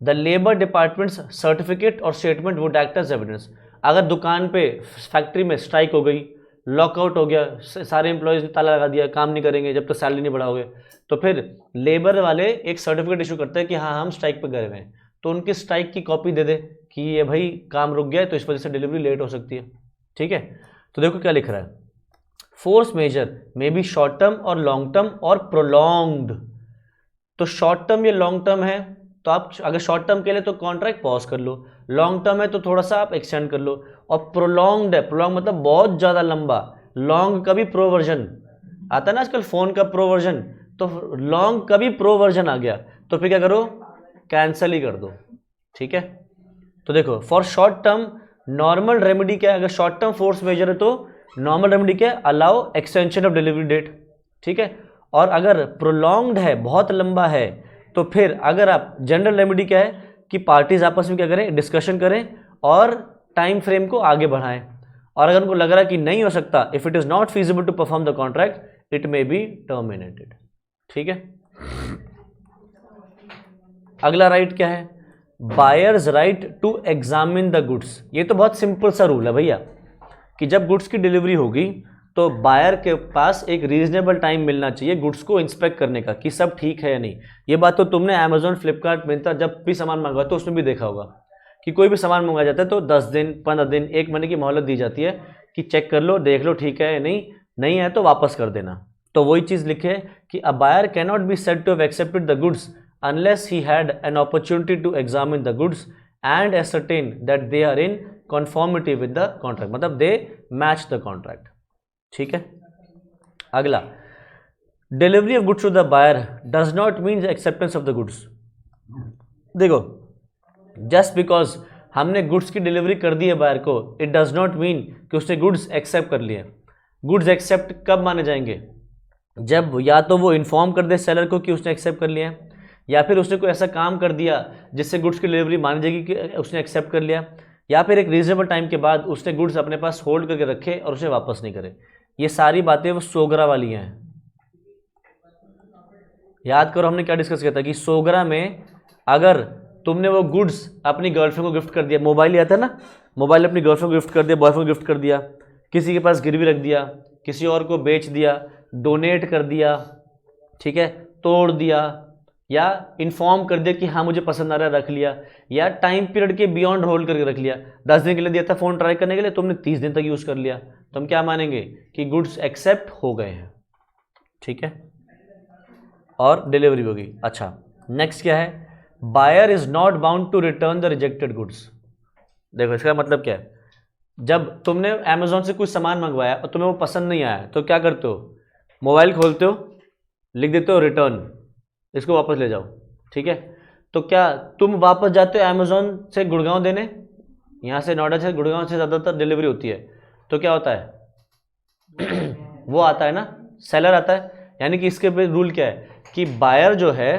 the labour department's certificate और statement would act as evidence. अगर दुकान पे फैक्ट्री में स्ट्राइक हो गई, लॉकआउट हो गया, सारे एम्प्लॉयज ने ताला लगा दिया, काम नहीं करेंगे जब तक सैलरी नहीं बढ़ाओगे, तो फिर लेबर वाले एक सर्टिफिकेट इशू करते हैं कि हाँ हम स्ट्राइक पे गए हुए हैं, तो उनकी स्ट्राइक की कॉपी दे दे कि ये भाई काम रुक गया है तो इस वजह से डिलीवरी लेट हो सकती है, ठीक है। तो देखो क्या लिख रहा है, force majeure may be short term और लॉन्ग टर्म और प्रोलॉन्ग्ड। तो शॉर्ट टर्म या लॉन्ग टर्म है तो आप अगर शॉर्ट टर्म के लिए तो कॉन्ट्रैक्ट पॉज कर लो, लॉन्ग टर्म है तो थोड़ा सा आप एक्सटेंड कर लो, और प्रोलॉन्ग्ड है, प्रोलॉन्ग मतलब बहुत ज़्यादा लंबा, लॉन्ग का भी प्रो वर्जन आता है ना आजकल फ़ोन का प्रो वर्जन, तो लॉन्ग का भी प्रो वर्जन आ गया, तो फिर क्या करो, कैंसिल ही कर दो, ठीक है। तो देखो for short term normal remedy क्या है, अगर शॉर्ट टर्म फोर्स मेजर है तो नॉर्मल रेमेडी क्या है, allow extension of delivery date, ठीक है। और अगर प्रोलॉन्ग्ड है, बहुत लंबा है, तो फिर अगर आप जनरल रेमेडी क्या है कि पार्टीज आपस में क्या करें, डिस्कशन करें और टाइम फ्रेम को आगे बढ़ाएं, और अगर उनको लग रहा है कि नहीं हो सकता, if it is not feasible to perform the contract, it may be terminated, ठीक है। अगला राइट क्या है, buyer's right to examine the goods. ये तो बहुत सिंपल सा रूल है भैया कि जब गुड्स की डिलीवरी होगी तो बायर के पास एक रीजनेबल टाइम मिलना चाहिए गुड्स को इंस्पेक्ट करने का कि सब ठीक है या नहीं। ये बात तो तुमने अमेजोन, फ्लिपकार्ट, मिंत्रा जब भी सामान मंगवाया तो उसमें भी देखा होगा कि कोई भी सामान मंगवाया जाता है तो 10 दिन, 15 दिन, 1 महीने की मोहलत दी जाती है कि चेक कर लो, देख लो ठीक है या नहीं, नहीं है तो वापस कर देना। तो वही चीज़ लिखे कि a buyer can not be said to have accepted the goods unless he had an opportunity to examine the goods and ascertain that they are in conformity with the contract, मतलब they match the contract, ठीक है। अगला, delivery of goods to the buyer does not mean acceptance of the goods. देखो just because हमने goods की delivery कर दी है बायर को, इट डज नॉट मीन कि उसने गुड्स एक्सेप्ट कर लिए। गुड्स एक्सेप्ट कब माने जाएंगे, जब या तो वो इन्फॉर्म कर दे सेलर को कि उसने एक्सेप्ट कर लिया, या फिर उसने कोई ऐसा काम कर दिया जिससे गुड्स की डिलीवरी मानी जाएगी कि उसने एक्सेप्ट कर लिया, या फिर एक रीजनेबल टाइम के बाद उसने गुड्स अपने पास होल्ड करके रखे और उसे वापस नहीं करे। ये सारी बातें वो सोगरा वाली हैं। याद करो हमने क्या डिस्कस किया था कि सोगरा में अगर तुमने वो गुड्स अपनी गर्लफ्रेंड को गिफ्ट कर दिया, मोबाइल लिया था ना, मोबाइल अपनी गर्लफ्रेंड को गिफ्ट कर दिया, बॉयफ्रेंड को गिफ्ट कर दिया, किसी के पास गिरवी रख दिया, किसी और को बेच दिया, डोनेट कर दिया, ठीक है, तोड़ दिया, या इन्फॉर्म कर दिया कि हाँ मुझे पसंद आ रहा है, रख लिया, या टाइम पीरियड के बियॉन्ड होल्ड करके रख लिया। 10 दिन के लिए दिया था फ़ोन ट्राई करने के लिए, तुमने 30 दिन तक यूज़ कर लिया, तो हम क्या मानेंगे कि गुड्स एक्सेप्ट हो गए हैं, ठीक है, और डिलीवरी हो गई। अच्छा, नेक्स्ट क्या है, buyer is not bound to return the rejected goods. देखो इसका मतलब क्या है, जब तुमने अमेजोन से कुछ सामान मंगवाया और तुम्हें वो पसंद नहीं आया तो क्या करते हो, मोबाइल खोलते हो, लिख देते हो रिटर्न, इसको वापस ले जाओ, ठीक है। तो क्या तुम वापस जाते हो अमेजोन से गुड़गांव देने, यहाँ से नोएडा से गुड़गांव से ज़्यादातर डिलीवरी होती है, तो क्या होता है वो आता है ना, सेलर आता है। यानी कि इसके पे रूल क्या है कि बायर जो है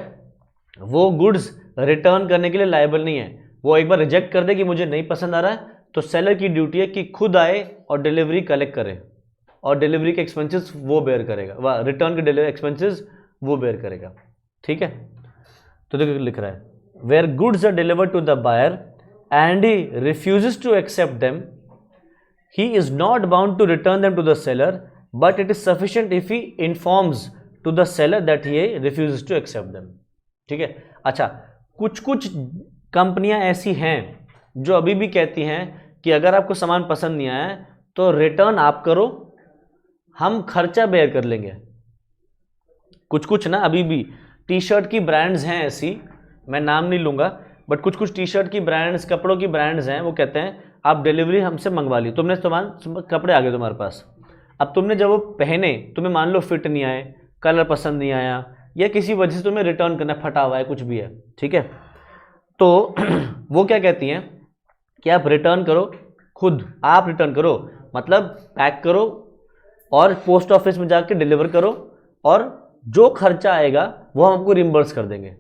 वो गुड्स रिटर्न करने के लिए लायबल नहीं है। वो एक बार रिजेक्ट कर दे कि मुझे नहीं पसंद आ रहा है, तो सेलर की ड्यूटी है कि खुद आए और डिलीवरी कलेक्ट करे, और डिलीवरी के एक्सपेंसेस वो बेयर करेगा, वह रिटर्न के डिलीवरी एक्सपेंसेस वो बेयर करेगा, ठीक है। तो देखो लिख रहा है, where goods are delivered to the buyer and he refuses to accept them, he is not bound to return them to the seller, but it is sufficient if he informs to the seller that he refuses to accept them, ठीक है। अच्छा, कुछ कुछ कंपनियां ऐसी हैं जो अभी भी कहती हैं कि अगर आपको सामान पसंद नहीं आया तो रिटर्न आप करो, हम खर्चा बेयर कर लेंगे। कुछ कुछ ना अभी भी टी शर्ट की ब्रांड्स हैं ऐसी, मैं नाम नहीं लूँगा, बट कुछ कुछ टी शर्ट की ब्रांड्स, कपड़ों की ब्रांड्स हैं, वो कहते हैं आप डिलीवरी हमसे मंगवा ली, तुमने सामान कपड़े आ गए तुम्हारे पास, अब तुमने जब वो पहने, तुम्हें मान लो फिट नहीं आए, कलर पसंद नहीं आया, या किसी वजह से तुम्हें रिटर्न करना, फटा हुआ है, कुछ भी है, ठीक है, तो वो क्या कहती हैं कि आप रिटर्न करो, खुद आप रिटर्न करो, मतलब पैक करो और पोस्ट ऑफिस में जाके डिलीवर करो, और जो खर्चा आएगा वो हम आपको रिम्बर्स कर देंगे।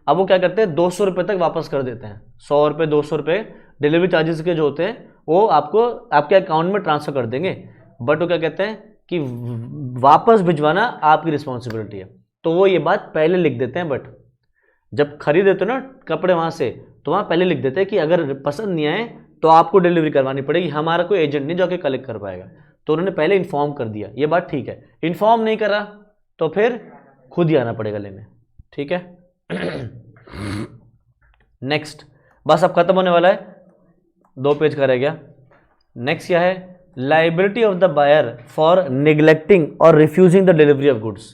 अब वो क्या करते हैं, 200 रुपये तक वापस कर देते हैं, 100 रुपये 200 रुपये डिलीवरी चार्जेस के जो होते हैं वो आपको आपके अकाउंट में ट्रांसफ़र कर देंगे, बट वो क्या कहते हैं कि वापस भिजवाना आपकी रिस्पॉन्सिबिलिटी है। तो वो ये बात पहले लिख देते हैं, बट जब खरीदे तो ना कपड़े वहाँ से, तो वहाँ पहले लिख देते हैं कि अगर पसंद नहीं आए तो आपको डिलीवरी करवानी पड़ेगी, हमारा कोई एजेंट नहीं जो आके कलेक्ट कर पाएगा। तो उन्होंने पहले इन्फॉर्म कर दिया, ये बात ठीक है। इन्फॉर्म नहीं करा तो फिर खुद ही आना पड़ेगा लेने, ठीक है। नेक्स्ट, बस अब खत्म होने वाला है, 2 पेज का रह गया। नेक्स्ट क्या है, liability of the buyer for neglecting और refusing the delivery of goods.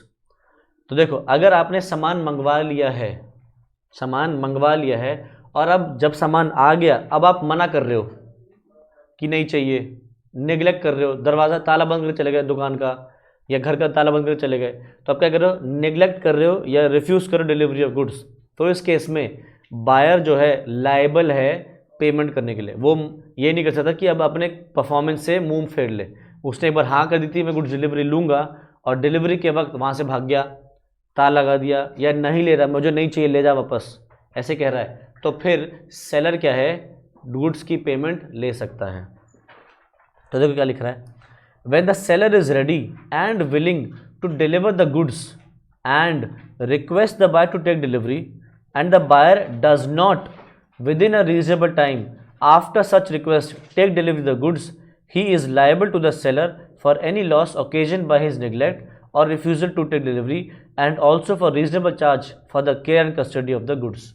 तो देखो, अगर आपने सामान मंगवा लिया है, सामान मंगवा लिया है, और अब जब सामान आ गया, अब आप मना कर रहे हो कि नहीं चाहिए, निगलेक्ट कर रहे हो, दरवाज़ा ताला बंद करके चले गए दुकान का, या घर का ताला बंद करके चले गए, तो आप क्या कर रहे हो, निगलेक्ट कर रहे हो या रिफ्यूज़ करो डिलीवरी ऑफ गुड्स। तो इस केस में बायर जो है लायबल है पेमेंट करने के लिए। वो ये नहीं कर सकता कि अब अपने परफॉर्मेंस से मुंह फेर ले। उसने एक बार हाँ कर दी थी मैं गुड्स डिलीवरी लूँगा, और डिलीवरी के वक्त वहाँ से भाग गया, ताला लगा दिया, या नहीं ले रहा, मुझे नहीं चाहिए, ले जा वापस, ऐसे कह रहा है, तो फिर सेलर क्या है, गुड्स की पेमेंट ले सकता है। तो देखो क्या लिख रहा है, when the seller is ready and willing to deliver the goods and request the buyer to take delivery, and the buyer does not within a reasonable time after such request take delivery of the goods, he is liable to the seller for any loss occasioned by his neglect or refusal to take delivery, and also for reasonable charge for the care and custody of the goods.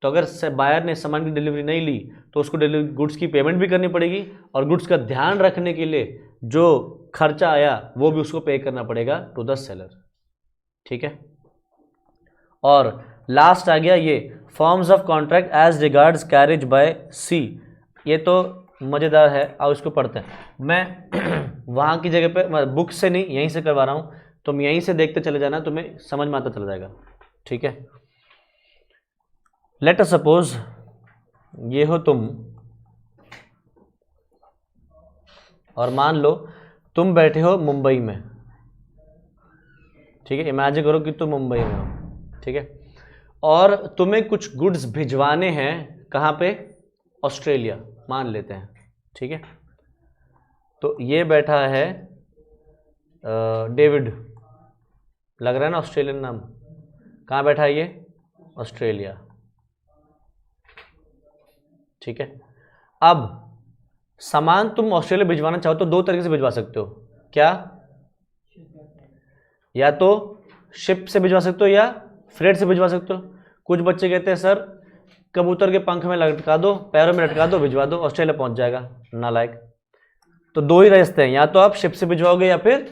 तो अगर buyer ने सामान की delivery नहीं ली तो उसको delivery goods की payment भी करनी पड़ेगी, और गुड्स का ध्यान रखने के लिए जो खर्चा आया वो भी उसको पे करना पड़ेगा टू द सेलर, ठीक है। और लास्ट आ गया ये forms of contract as regards carriage by sea. ये तो मज़ेदार है, आओ इसको पढ़ते हैं। मैं वहाँ की जगह पे बुक से नहीं, यहीं से करवा रहा हूँ, तुम यहीं से देखते चले जाना, तुम्हें समझ में आता चला जाएगा, ठीक है। लेट अस सपोज ये हो तुम, और मान लो तुम बैठे हो मुंबई में, ठीक है, इमेजिन करो कि तुम मुंबई में हो, ठीक है, और तुम्हें कुछ गुड्स भिजवाने हैं, कहाँ पे, ऑस्ट्रेलिया मान लेते हैं, ठीक है। तो ये बैठा है डेविड, लग रहा है ना ऑस्ट्रेलियन नाम, कहाँ बैठा है ये, ऑस्ट्रेलिया, ठीक है। अब सामान तुम ऑस्ट्रेलिया भिजवाना चाहो तो दो तरीके से भिजवा सकते हो, क्या? या तो शिप से भिजवा सकते हो या फ्रेट से भिजवा सकते हो। कुछ बच्चे कहते हैं सर कबूतर के पंख में लटका दो, पैरों में लटका दो, भिजवा दो, ऑस्ट्रेलिया पहुंच जाएगा। नालायक। तो दो ही रास्ते हैं, या तो आप शिप से भिजवाओगे या फिर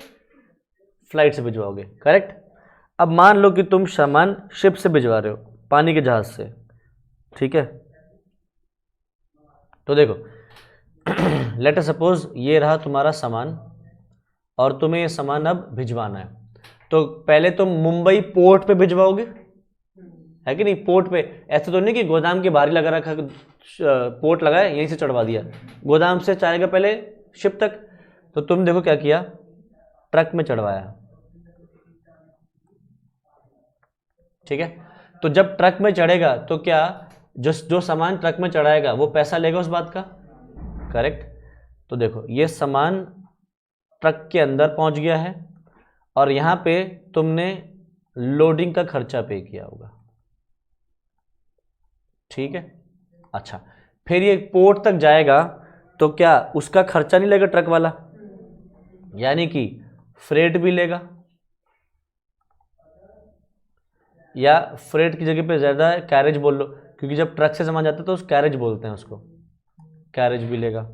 फ्लाइट से भिजवाओगे, करेक्ट। अब मान लो कि तुम सामान शिप से भिजवा रहे हो, पानी के जहाज से, ठीक है। तो देखो लेट अस सपोज ये रहा तुम्हारा सामान और तुम्हें ये सामान अब भिजवाना है। तो पहले तुम मुंबई पोर्ट पे भिजवाओगे, है कि नहीं? पोर्ट पे, ऐसा तो नहीं कि गोदाम के बाहर लगा रखा, पोर्ट लगाया यहीं से चढ़वा दिया, गोदाम से जाएगा पहले शिप तक। तो तुम देखो क्या किया, ट्रक में चढ़वाया, ठीक है। तो जब ट्रक में चढ़ेगा तो क्या जो सामान ट्रक में चढ़ाएगा वो पैसा लेगा उस बात का, करेक्ट। तो देखो ये सामान ट्रक के अंदर पहुंच गया है और यहां पे तुमने लोडिंग का खर्चा पे किया होगा, ठीक है। अच्छा, फिर ये पोर्ट तक जाएगा तो क्या उसका खर्चा नहीं लेगा ट्रक वाला, यानी कि फ्रेट भी लेगा, या फ्रेट की जगह पे ज़्यादा कैरेज बोल लो, क्योंकि जब ट्रक से सामान जाता है तो उस कैरेज बोलते हैं उसको, कैरेज भी लेगा,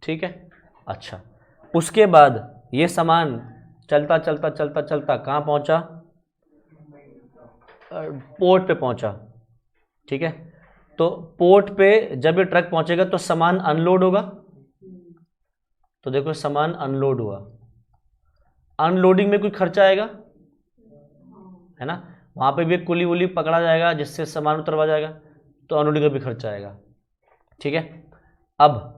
ठीक है। अच्छा, उसके बाद ये सामान चलता चलता चलता चलता कहाँ पहुँचा? पोर्ट पे पहुँचा, ठीक है। तो पोर्ट पे जब ये ट्रक पहुँचेगा तो सामान अनलोड होगा। तो देखो सामान अनलोड हुआ, अनलोडिंग में कोई खर्चा आएगा, है ना? वहाँ पे भी एक कुली वुली पकड़ा जाएगा जिससे सामान उतरवा जाएगा, तो अनलोडिंग का भी खर्चा आएगा, ठीक है। अब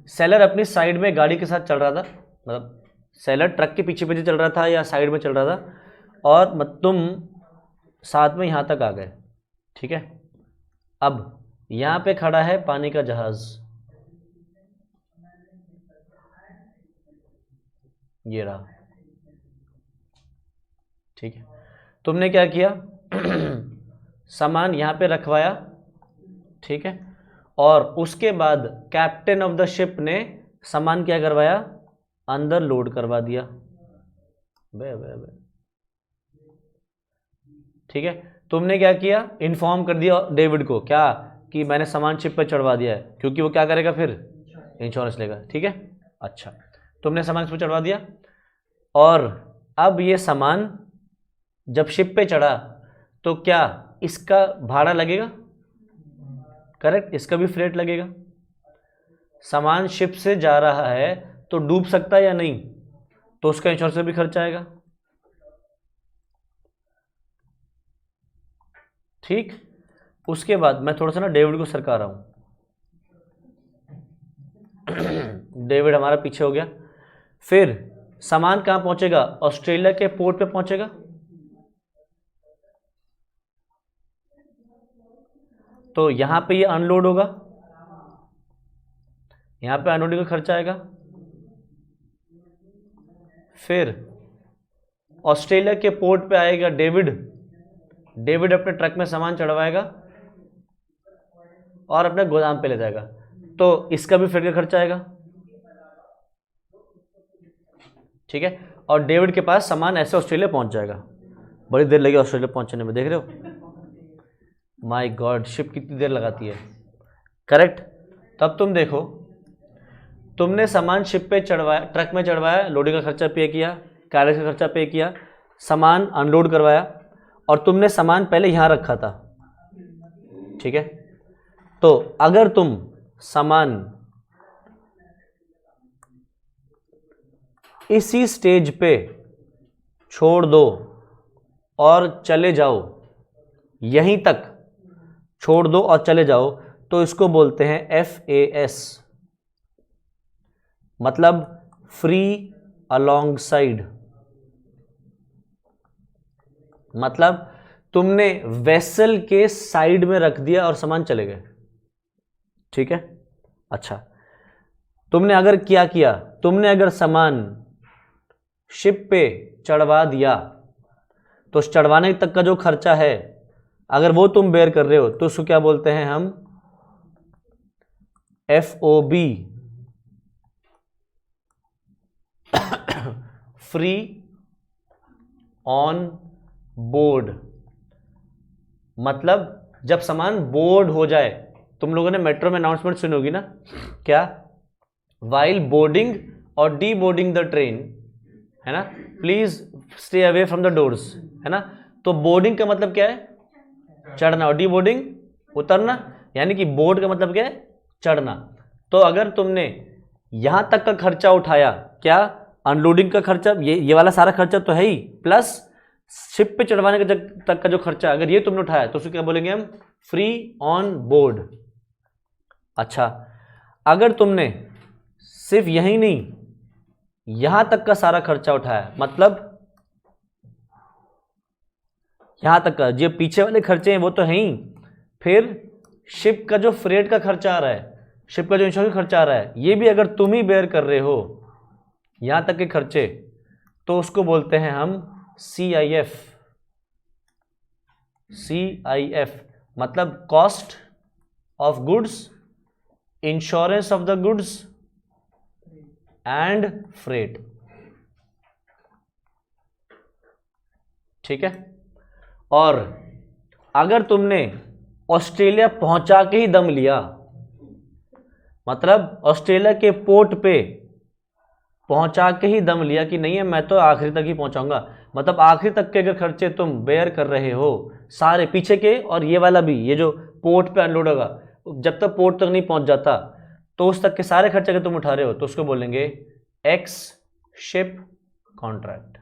सेलर अपनी साइड में गाड़ी के साथ चल रहा था, मतलब सेलर ट्रक के पीछे पीछे चल रहा था या साइड में चल रहा था, और तुम साथ में यहाँ तक आ गए, ठीक है। अब यहाँ पे खड़ा है पानी का जहाज, ये रहा, ठीक है। तुमने क्या किया सामान यहाँ पे रखवाया, ठीक है, और उसके बाद कैप्टन ऑफ द शिप ने सामान क्या करवाया? अंदर लोड करवा दिया, ठीक है। तुमने क्या किया? इन्फॉर्म कर दिया डेविड को, क्या कि मैंने सामान शिप पे चढ़वा दिया है, क्योंकि वो क्या करेगा फिर? इंश्योरेंस लेगा, ठीक है। अच्छा, तुमने सामान शिप पे चढ़वा दिया और अब ये सामान जब शिप पे चढ़ा तो क्या इसका भाड़ा लगेगा, करेक्ट, इसका भी फ्रेट लगेगा। सामान शिप से जा रहा है तो डूब सकता है या नहीं, तो उसका इंश्योरेंस का भी खर्चा आएगा, ठीक। उसके बाद मैं थोड़ा सा ना डेविड को सरका रहा हूं डेविड हमारा पीछे हो गया। फिर सामान कहां पहुंचेगा? ऑस्ट्रेलिया के पोर्ट पे पहुंचेगा, तो यहां पे ये अनलोड होगा, यहां पे अनलोडिंग का खर्चा आएगा। फिर ऑस्ट्रेलिया के पोर्ट पे आएगा डेविड, डेविड अपने ट्रक में सामान चढ़वाएगा और अपने गोदाम पे ले जाएगा, तो इसका भी फ्रेट का खर्चा आएगा, ठीक है। और डेविड के पास सामान ऐसे ऑस्ट्रेलिया पहुंच जाएगा। बड़ी देर लगी ऑस्ट्रेलिया पहुंचने में, देख रहे हो? माय गॉड, शिप कितनी देर लगाती है, करेक्ट। तब तुम देखो, तुमने सामान शिप पे चढ़वाया, ट्रक में चढ़वाया, लोडिंग का खर्चा पे किया, कैरेज का खर्चा पे किया, सामान अनलोड करवाया, और तुमने सामान पहले यहाँ रखा था, ठीक है। तो अगर तुम सामान इसी स्टेज पे छोड़ दो और चले जाओ, यहीं तक छोड़ दो और चले जाओ, तो इसको बोलते हैं FAS, मतलब फ्री अलोंग साइड। मतलब तुमने वेसल के साइड में रख दिया और सामान चले गए, ठीक है। अच्छा, तुमने अगर क्या किया, तुमने अगर सामान शिप पे चढ़वा दिया तो उस चढ़वाने तक का जो खर्चा है अगर वो तुम बेयर कर रहे हो तो उसको क्या बोलते हैं हम? FOB, फ्री ऑन बोर्ड, मतलब जब सामान बोर्ड हो जाए, तुम लोगों ने मेट्रो में अनाउंसमेंट सुनी होगी ना, क्या, वाइल बोर्डिंग और डी बोर्डिंग द ट्रेन, है ना, please stay away from the doors, है ना। तो बोर्डिंग का मतलब क्या है, चढ़ना, और डी बोर्डिंग उतरना, यानी कि बोर्ड का मतलब क्या है, चढ़ना। तो अगर तुमने यहां तक का खर्चा उठाया, क्या, अनलोडिंग का खर्चा, ये वाला सारा खर्चा तो है ही, प्लस शिप पे चढ़वाने के तक का जो खर्चा, अगर ये तुमने उठाया तो उसको क्या बोलेंगे हम, फ्री ऑन बोर्ड। अच्छा, अगर तुमने सिर्फ यही नहीं, यहां तक का सारा खर्चा उठाया, मतलब यहां तक का, जो पीछे वाले खर्चे हैं वो तो है ही, फिर शिप का जो फ्रेट का खर्चा आ रहा है, शिप का जो इंश्योरेंस खर्चा आ रहा है, ये भी अगर तुम ही बेयर कर रहे हो, यहां तक के खर्चे, तो उसको बोलते हैं हम CIF। CIF मतलब cost of goods, insurance of the goods and freight. ठीक है। और अगर तुमने ऑस्ट्रेलिया पहुंचा के ही दम लिया, मतलब ऑस्ट्रेलिया के पोर्ट पे पहुंचा के ही दम लिया कि नहीं है मैं तो आखिरी तक ही पहुंचाऊंगा, मतलब आखिरी तक के अगर खर्चे तुम बेयर कर रहे हो, सारे पीछे के और ये वाला भी, ये जो पोर्ट पे अनलोड होगा, जब तक पोर्ट तक नहीं पहुंच जाता, तो उस तक के सारे खर्चे अगर तुम उठा रहे हो, तो उसको बोलेंगे एक्स शिप कॉन्ट्रैक्ट।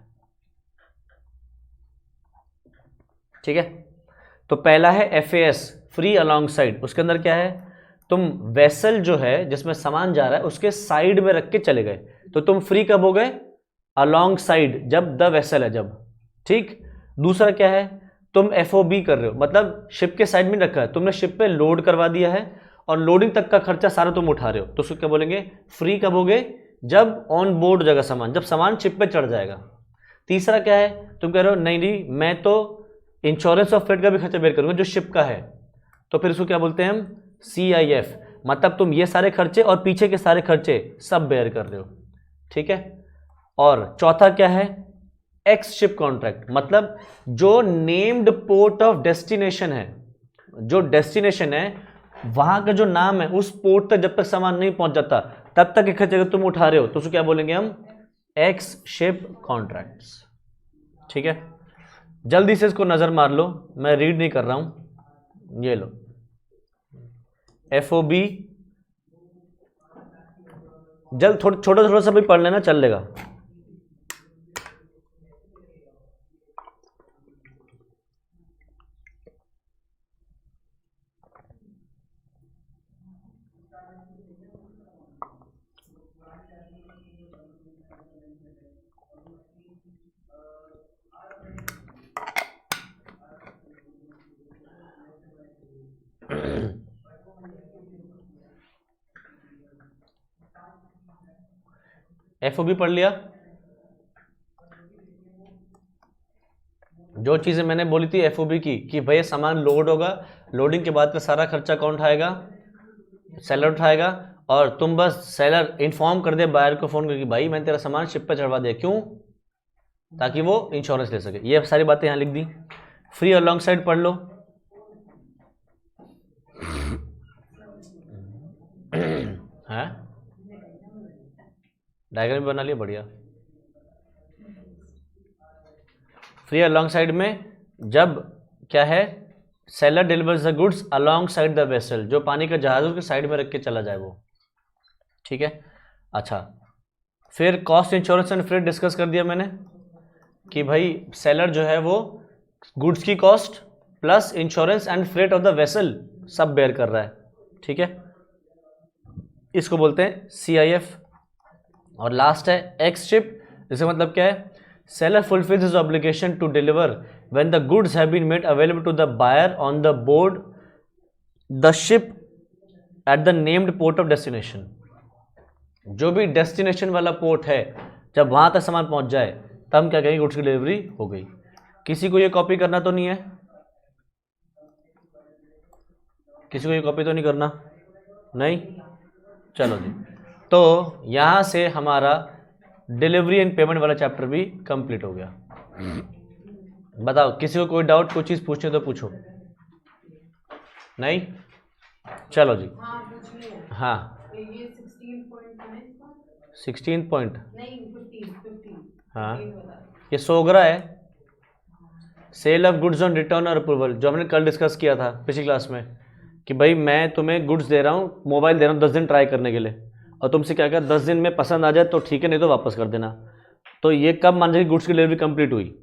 ठीक है। तो पहला है FAS, फ्री अलोंग साइड। उसके अंदर क्या है, तुम वेसल जो है जिसमें सामान जा रहा है उसके साइड में रख के चले गए, तो तुम फ्री कब हो गए, अलोंग साइड, जब द वेसल है, जब। ठीक। दूसरा क्या है, तुम FOB कर रहे हो, मतलब शिप के साइड में रखा है, तुमने शिप पे लोड करवा दिया है और लोडिंग तक का खर्चा सारा तुम उठा रहे हो, तो उसको क्या बोलेंगे, फ्री कब हो गए, जब ऑन बोर्ड जगह सामान, जब सामान शिप पे चढ़ जाएगा। तीसरा क्या है, तुम कह रहे हो नहीं नहीं मैं तो इंश्योरेंस ऑफ फ्रेट का भी खर्चा बेयर करूंगा जो शिप का है, तो फिर इसको क्या बोलते हैं हम, CIF, मतलब तुम ये सारे खर्चे और पीछे के सारे खर्चे सब बेयर कर रहे हो। ठीक है। और चौथा क्या है, एक्स शिप कॉन्ट्रैक्ट, मतलब जो नेम्ड पोर्ट ऑफ डेस्टिनेशन है, जो डेस्टिनेशन है वहां का जो नाम है, उस पोर्ट तक जब तक सामान नहीं पहुंच जाता तब तक के खर्चे अगर तुम उठा रहे हो, तो उसको क्या बोलेंगे हम, एक्स शिप कॉन्ट्रैक्ट्स। ठीक है। जल्दी से इसको नजर मार लो, मैं रीड नहीं कर रहा हूं, ये लो, FOB, जल्द छोटा छोटा सा भी पढ़ लेना, चल लेगा। FOB पढ़ लिया। जो चीजें मैंने बोली थी FOB की, कि भैया सामान लोड होगा, लोडिंग के बाद का सारा खर्चा कौन उठाएगा, सेलर उठाएगा, और तुम बस सेलर इन्फॉर्म कर दे बायर को फोन करके, भाई मैंने तेरा सामान शिप पे चढ़वा दिया, क्यों, ताकि वो इंश्योरेंस ले सके। ये सारी बातें यहां लिख दी। फ्री और लॉन्ग साइड पढ़ लो। है डायग्राम बना लिया, बढ़िया। फ्री अलॉन्ग साइड में जब क्या है, seller delivers the goods along side the vessel, जो पानी का जहाज उसके साइड में रख के चला जाए वो। ठीक है। अच्छा, फिर cost insurance and freight discuss कर दिया मैंने, कि भाई सेलर जो है वो गुड्स की cost plus insurance and freight of the vessel सब बेयर कर रहा है। ठीक है, इसको बोलते हैं CIF। और लास्ट है एक्स शिप, इसका मतलब क्या है, seller fulfills his obligation to deliver when the goods have been made available to the buyer on the board the ship at the named port of destination। जो भी destination वाला port है, जब वहां तक सामान पहुंच जाए तब हम क्या कहेंगे, गुड्स की डिलीवरी हो गई। किसी को ये कॉपी करना तो नहीं है, किसी को ये कॉपी तो नहीं करना, नहीं, चलो जी। तो यहां से हमारा डिलीवरी एंड पेमेंट वाला चैप्टर भी कंप्लीट हो गया। बताओ किसी को कोई डाउट, कोई चीज़ पूछनी तो पूछो। नहीं, चलो जी। हाँ, 16 पॉइंट, हाँ, ये सोगरा है, sale of goods on return और अप्रूवल, जो हमने कल डिस्कस किया था पिछली क्लास में कि भाई मैं तुम्हें गुड्स दे रहा हूँ, मोबाइल दे रहा हूँ 10 दिन ट्राई करने के लिए, और तुमसे क्या कहा 10 दिन में पसंद आ जाए तो ठीक है, नहीं तो वापस कर देना। तो ये कब मान जाएगी गुड्स की डिलीवरी कंप्लीट हुई?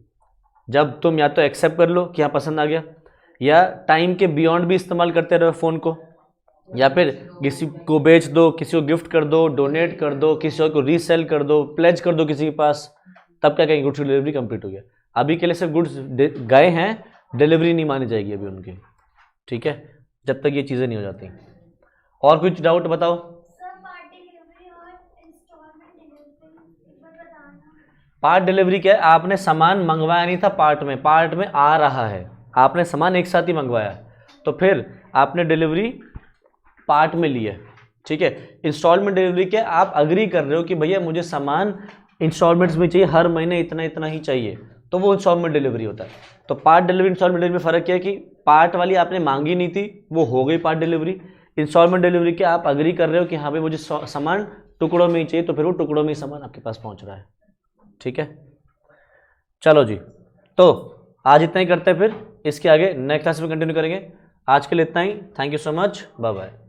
जब तुम या तो एक्सेप्ट कर लो कि हाँ पसंद आ गया, या टाइम के बियॉन्ड भी इस्तेमाल करते रहो फ़ोन को, या फिर किसी को बेच दो, किसी को गिफ्ट कर दो, डोनेट कर दो, किसी और को रीसेल कर दो, प्लेज कर दो किसी के पास, तब क्या कहेंगे गुड्स की डिलीवरी कंप्लीट हो गया। अभी के लिए सिर्फ गुड्स गए हैं, डिलीवरी नहीं मानी जाएगी अभी उनकी, ठीक है, जब तक ये चीज़ें नहीं हो जाती। और कुछ डाउट बताओ। पार्ट डिलीवरी क्या है? आपने सामान मंगवाया नहीं था पार्ट में आ रहा है, आपने सामान एक साथ ही मंगवाया, तो फिर आपने डिलीवरी पार्ट में ली है, ठीक है। इंस्टॉलमेंट डिलीवरी क्या, आप अग्री कर रहे हो कि भैया मुझे सामान इंस्टॉलमेंट्स में चाहिए, हर महीने इतना इतना ही चाहिए, तो वो इंस्टॉलमेंट डिलीवरी होता है। तो पार्ट डिलीवरी इंस्टॉलमेंट डिलीवरी में फ़र्क क्या है कि पार्ट वाली आपने मांगी नहीं थी, वो हो गई पार्ट डिलीवरी। इंस्टॉलमेंट डिलीवरी क्या, आप अग्री कर रहे हो कि हाँ भाई मुझे सामान टुकड़ों में ही चाहिए, तो फिर वो टुकड़ों में ही सामान आपके पास पहुँच रहा है, ठीक है। चलो जी, तो आज इतना ही करते हैं, फिर इसके आगे नेक्स्ट क्लास में कंटिन्यू करेंगे। आज के लिए इतना ही, thank you so much, bye bye.